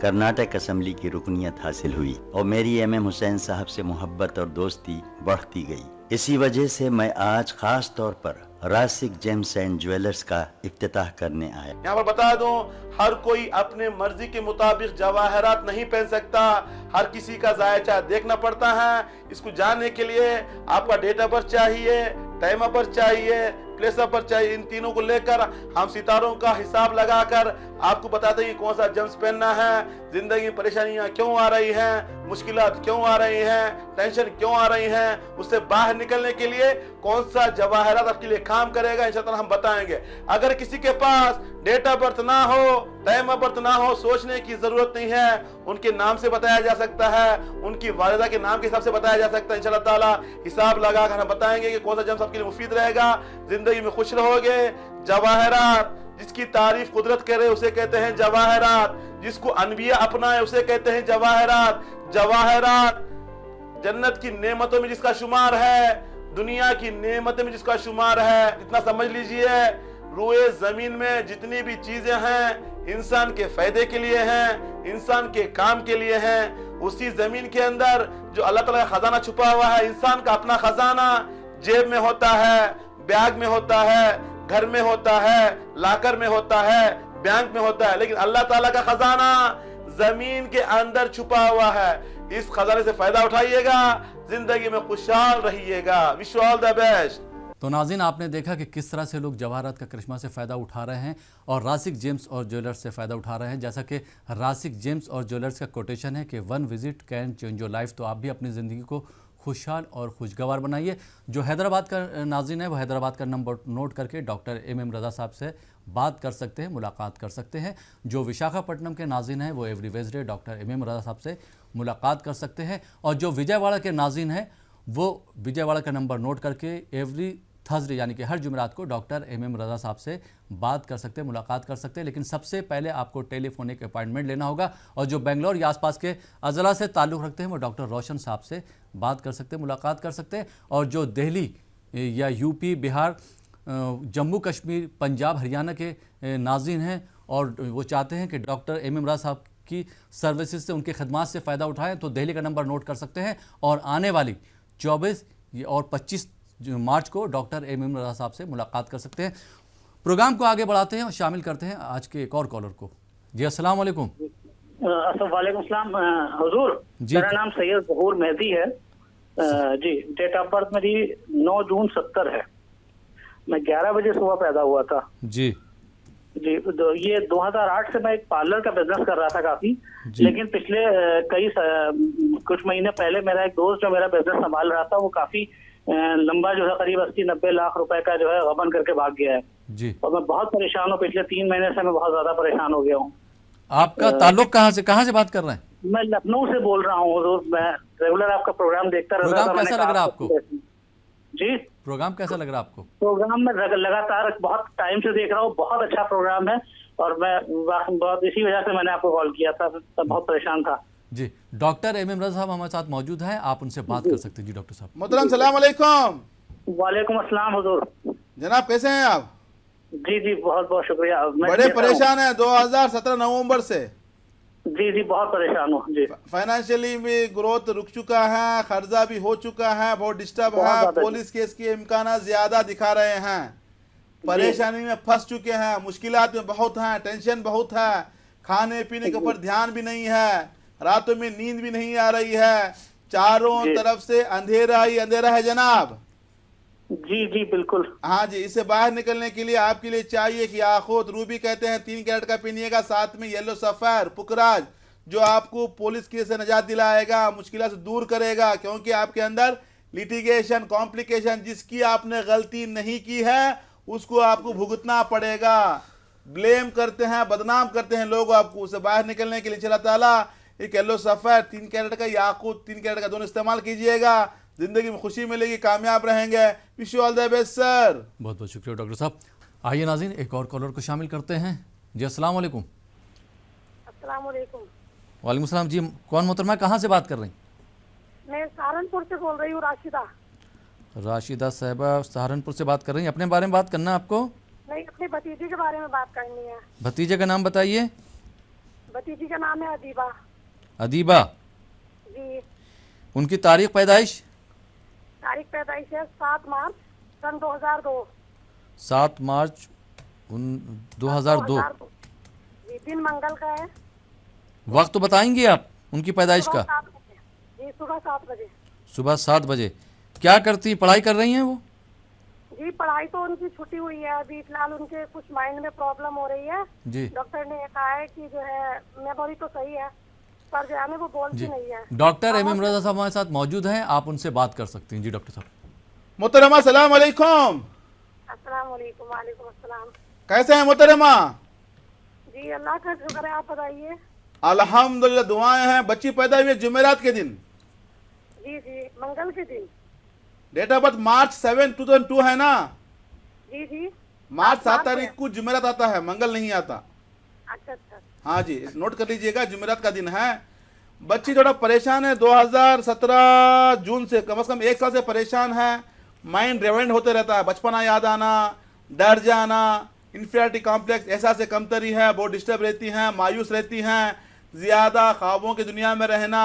कर्नाटक असेंबली की रुकनियत हासिल हुई और मेरी MM हुसैन साहब से मोहब्बत और दोस्ती बढ़ती गई। इसी वजह से मैं आज खास तौर पर रासिक जेम्स एंड ज्वेलर्स का इफ्तिताह करने आया। यहाँ पर बता दूं, हर कोई अपने मर्जी के मुताबिक जवाहरात नहीं पहन सकता, हर किसी का जायचा देखना पड़ता है। इसको जानने के लिए आपका डेट ऑफ बर्थ चाहिए, टाइम ऑफ बर्थ चाहिए, प्लेस ऑफ बर्थ चाहिए। इन तीनों को लेकर हम सितारों का हिसाब लगाकर आपको बताते हैं कौन सा जेम्स पहनना है। जिंदगी में परेशानियां क्यों आ रही हैं, मुश्किलात क्यों आ रही हैं, टेंशन क्यों आ रही हैं, उससे बाहर निकलने के लिए कौन सा जवाहरात आपके लिए काम करेगा, इंशाअल्लाह हम बताएंगे। अगर किसी के पास डेट ऑफ बर्थ ना हो, टाइम ऑफ बर्थ ना हो, सोचने की जरूरत नहीं है, उनके नाम से बताया जा सकता है, उनकी वालिदा के नाम के हिसाब से बताया जा सकता है। इंशाअल्लाह ताला हिसाब लगाकर हम बताएंगे कि कौन सा जेम्स आपके लिए मुफीद रहेगा। जिंदगी में खुश रहोगे। जवाहरात जिसकी तारीफ कुदरत करे उसे कहते हैं जवाहरात, जिसको अनबिया अपनाए उसे कहते हैं जवाहरात। जवाहरात जन्नत की नेमतों में जिसका शुमार है, दुनिया की नेमतों में जिसका शुमार है। इतना समझ लीजिए, रूए जमीन में जितनी भी चीजें हैं इंसान के फायदे के लिए हैं, इंसान के काम के लिए हैं। उसी जमीन के अंदर जो अल्लाह ताला का खजाना छुपा हुआ है, इंसान का अपना खजाना जेब में होता है, बैग में होता है, घर में होता है, लाकर में होता है, बैंक में होता है, लेकिन अल्लाह ताला का खजाना जमीन के अंदर छुपा हुआ है। इस खजाने से फायदा उठाइएगा, जिंदगी में खुशहाल रहिएगा। Wish you all the best. तो नाज़रीन, आपने देखा कि किस तरह से लोग जवाहरात का करिश्मा से फ़ायदा उठा रहे हैं और रासिक जेम्स और ज्वेलर्स से फ़ायदा उठा रहे हैं। जैसा कि रासिक जेम्स और ज्वेलर्स का कोटेशन है कि 1 visit can change your life. तो आप भी अपनी ज़िंदगी को खुशहाल और खुशगवार बनाइए। जो हैदराबाद का नाज़रीन है वो हैदराबाद का नंबर नोट करके डॉक्टर MM रज़ा साहब से बात कर सकते हैं, मुलाकात कर सकते हैं। जो विशाखापट्टनम के नाज़रीन हैं वो एवरी वेडनेसडे डॉक्टर MM रज़ा साहब से मुलाकात कर सकते हैं। और जो विजयवाड़ा के नाज़रीन हैं वो विजयवाड़ा का नंबर नोट करके एवरी थर्सडे यानी कि हर जुमेरात को डॉक्टर MM रज़ा साहब से बात कर सकते हैं, मुलाकात कर सकते हैं। लेकिन सबसे पहले आपको टेलीफोनिक अपॉइंटमेंट लेना होगा। और जो बेंगलोर या आसपास के अज़ला से ताल्लुक़ रखते हैं वो डॉक्टर रोशन साहब से बात कर सकते हैं, मुलाकात कर सकते हैं। और जो दिल्ली या UP, बिहार, जम्मू कश्मीर, पंजाब, हरियाणा के नाज़रीन हैं और वो चाहते हैं कि डॉक्टर MM रज़ा साहब की सर्विसेज से, उनकी खदमात से फ़ायदा उठाएँ, तो दिल्ली का नंबर नोट कर सकते हैं। और आने वाली 24 और 25 मार्च को डॉक्टर MM रज़ा साहब से मुलाकात कर सकते हैं। प्रोग्राम को आगे बढ़ाते हैं और शामिल करते हैं आज के एक और कॉलर को। जी अस्सलाम वालेकुम। वालेकुम सलाम हुजूर, मेरा नाम सैयद ज़हूर मेहदी है। जी, डेट ऑफ बर्थ मेरी 9 जून 70 है। मैं 11 बजे सुबह पैदा हुआ था। जी जी, ये 2008 से मैं एक पार्लर का बिजनेस कर रहा था काफी, लेकिन पिछले कुछ महीने पहले मेरा एक दोस्त जो मेरा बिजनेस संभाल रहा था वो काफी लंबा जो है करीब 80-90 लाख रुपए का जो है गबन करके भाग गया है जी। और मैं बहुत परेशान हूँ। पिछले 3 महीने से मैं बहुत ज्यादा परेशान हो गया हूँ। आपका ताल्लुक कहाँ से बात कर रहे हैं? मैं लखनऊ से बोल रहा हूँ। मैं रेगुलर आपका प्रोग्राम देखता रहता था। प्रोग्राम कैसा लग रहा है आपको? जी, प्रोग्राम कैसा लग रहा है आपको? प्रोग्राम में लगातार बहुत टाइम से देख रहा हूँ, बहुत अच्छा प्रोग्राम है और मैं बहुत इसी वजह से मैंने आपको कॉल किया था। बहुत परेशान था। जी, डॉक्टर MM रज़ा साहब हमारे साथ मौजूद हैं, आप उनसे बात कर सकते हैं। जी डॉक्टर साहब। मोहतरम सलाम अलैकुम। वालेकुम अस्सलाम हुजूर। जनाब कैसे हैं आप? जी जी बहुत बहुत शुक्रिया। बड़े परेशान हैं 2017 नवंबर से। जी जी बहुत परेशान हूँ जी। फाइनेंशियली भी ग्रोथ रुक चुका है, कर्जा भी हो चुका है, बहुत डिस्टर्ब है, पुलिस केस के इम्कान ज्यादा दिखा रहे हैं, परेशानी में फंस चुके हैं, मुश्किलात में बहुत हैं, टेंशन बहुत है, खाने पीने के ऊपर ध्यान भी नहीं है, रातों में नींद भी नहीं आ रही है, चारों तरफ से अंधेरा ही अंधेरा है जनाब। जी जी बिल्कुल। हाँ जी, इससे बाहर निकलने के लिए आपके लिए चाहिए कि याकूत रूबी कहते हैं 3 कैरेट का पीनिएगा, साथ में येलो सफायर पुखराज जो आपको पुलिस केस से निजात दिलाएगा, मुश्किल से दूर करेगा, क्योंकि आपके अंदर लिटिगेशन कॉम्प्लिकेशन जिसकी आपने गलती नहीं की है उसको आपको भुगतना पड़ेगा। ब्लेम करते हैं, बदनाम करते हैं लोग आपको, उससे बाहर निकलने के लिए इंशाअल्लाह ताला एक येलो सफायर 3 कैरेट का याकूत 3 कैरेट का दोनों इस्तेमाल कीजिएगा, जिंदगी में खुशी मिलेगी, कामयाब रहेंगे। Wish you all the best sir. बहुत बहुत शुक्रिया डॉक्टर साहब। आइए नाज़रीन एक और कॉलर को शामिल करते हैं। जी अस्सलाम वालेकुम। अस्सलाम वालेकुम। वालेकुम सलाम। जी कौन मोहतरमा, कहाँ से बात कर रही? मैं सहारनपुर से बोल रही हूँ, राशिदा। राशिदा साहिबा सहारनपुर से बात कर रही हैं, अपने बारे में बात करना है आपको? नहीं, अपने भतीजे के बारे में बात करनी है। भतीजे का नाम बताइए। भतीजी का नाम है अदीबा। अदीबा जी। उनकी तारीख पैदाइश? तारीख पैदाइश है 7 मार्च सन 2002। 7 मार्च 2002। जी, दिन मंगल का है। वक्त तो बताएंगे आप उनकी पैदाइश का? जी सुबह 7 बजे। सुबह 7 बजे। क्या करती, पढ़ाई कर रही हैं वो? जी पढ़ाई तो उनकी छुट्टी हुई है, अभी फिलहाल उनके कुछ माइंड में प्रॉब्लम हो रही है। जी। डॉक्टर ने कहा है कि जो है मेमोरी तो सही है पर जो है वो बोलती नहीं है। डॉक्टर MM रज़ा साहब हमारे साथ मौजूद हैं, आप उनसे बात कर सकती हैं। जी डॉक्टर साहब। मोहतरमा सलाम अलैकुम। अस्सलाम वालेकुम। वालेकुम अस्सलाम। कैसे हैं मोहतरमा? जी अल्लाह का शुक्र है, आप बताइए। अल्हम्दुलिल्लाह, दुआएं हैं। बच्ची पैदा हुई है जुमेरात के दिन? जी जी मंगल के दिन। डेट ऑफ बर्थ मार्च 7 2002 है ना? जी जी। मार्च 7 तारीख को जुमेरात आता है, मंगल नहीं आता। अच्छा अच्छा। हाँ जी, नोट कर लीजिएगा, जुमेरात का दिन है। बच्ची थोड़ा परेशान है 2017 जून से, कम 1 साल से परेशान है। माइंड रिवाइंड होते रहता है, बचपना याद आना, डर जाना, इंफीरियरिटी कॉम्प्लेक्स, एहसास कमतरी है, बहुत डिस्टर्ब रहती हैं, मायूस रहती हैं, ज़्यादा ख्वाबों की दुनिया में रहना,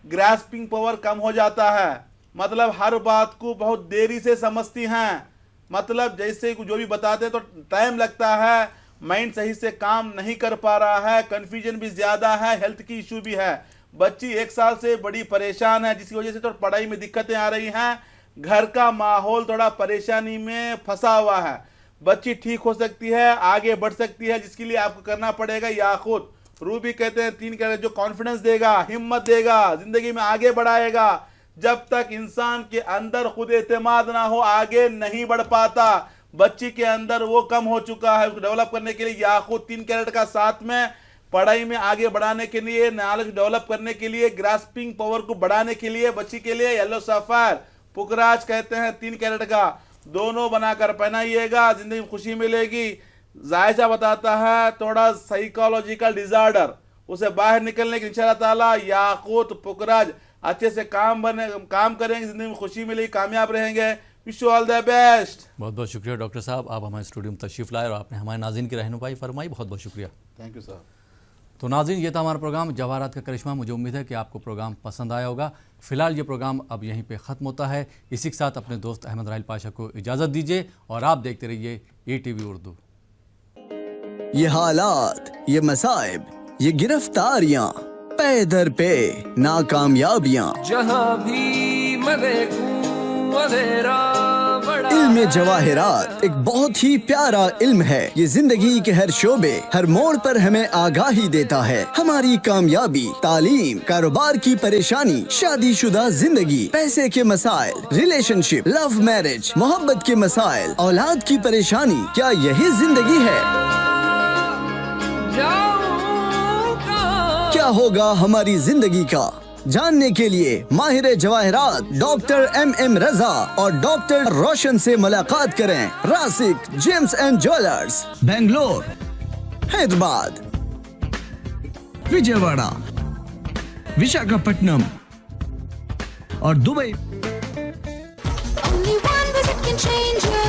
ग्रास्पिंग पावर कम हो जाता है, मतलब हर बात को बहुत देरी से समझती हैं, मतलब जैसे जो भी बताते हैं तो टाइम लगता है, माइंड सही से काम नहीं कर पा रहा है, कन्फ्यूजन भी ज़्यादा है, हेल्थ की इशू भी है। बच्ची 1 साल से बड़ी परेशान है, जिसकी वजह से तो पढ़ाई में दिक्कतें आ रही हैं, घर का माहौल थोड़ा परेशानी में फंसा हुआ है। बच्ची ठीक हो सकती है, आगे बढ़ सकती है, जिसके लिए आपको करना पड़ेगा याकूत रूबी कहते हैं 3 कैरेट, जो कॉन्फिडेंस देगा, हिम्मत देगा, जिंदगी में आगे बढ़ाएगा। जब तक इंसान के अंदर खुद एतमाद ना हो आगे नहीं बढ़ पाता। बच्ची के अंदर वो कम हो चुका है, उसको डेवलप करने के लिए याकूत 3 कैरेट का, साथ में पढ़ाई में आगे बढ़ाने के लिए, नॉलेज डेवलप करने के लिए, ग्रास्पिंग पावर को बढ़ाने के लिए बच्ची के लिए येलो सफायर पुखराज कहते हैं 3 कैरेट का, दोनों बनाकर पहनाइएगा, जिंदगी में खुशी मिलेगी। जायजा बताता है थोड़ा साइकोलॉजिकल डिजार्डर, उसे बाहर निकलने के इंशाअल्लाह ताला याकूत पुखराज अच्छे से काम करेंगे, जिंदगी में खुशी मिलेगी, कामयाब रहेंगे। Wish you all the best. बहुत बहुत शुक्रिया डॉक्टर साहब, आप हमारे स्टूडियो में तशरीफ लाए और आपने हमारे नाज़रीन की रहनुमाई फरमाई, बहुत बहुत शुक्रिया। Thank you sir. तो नाज़रीन, ये था हमारा प्रोग्राम जवाहरात का करिश्मा। मुझे उम्मीद है कि आपको प्रोग्राम पसंद आया होगा। फिलहाल ये प्रोग्राम अब यहीं पे ख़त्म होता है। इसी के साथ अपने दोस्त अहमद राहिल पाशा को इजाज़त दीजिए और आप देखते रहिए ATV उर्दू। ये हालात, ये मसाइब, ये गिरफ्तारियां, पे दर पे नाकामयाबियां, जहां भी मैं देखूं अंधेरा बड़ा। इल्म जवाहिरात एक बहुत ही प्यारा इल्म है। ये जिंदगी के हर शोबे, हर मोड़ पर हमें आगाही देता है। हमारी कामयाबी, तालीम, कारोबार की परेशानी, शादीशुदा जिंदगी, पैसे के मसाइल, रिलेशनशिप, लव मैरिज, मोहब्बत के मसाइल, औलाद की परेशानी, क्या यही जिंदगी है? क्या होगा हमारी जिंदगी का? जानने के लिए माहिर जवाहिरात डॉक्टर MM रजा और डॉक्टर रोशन से मुलाकात करें। Rasik gems and jewellers, Bangalore, Hyderabad, Vijayawada, Visakhapatnam और दुबई। Only one visit can change your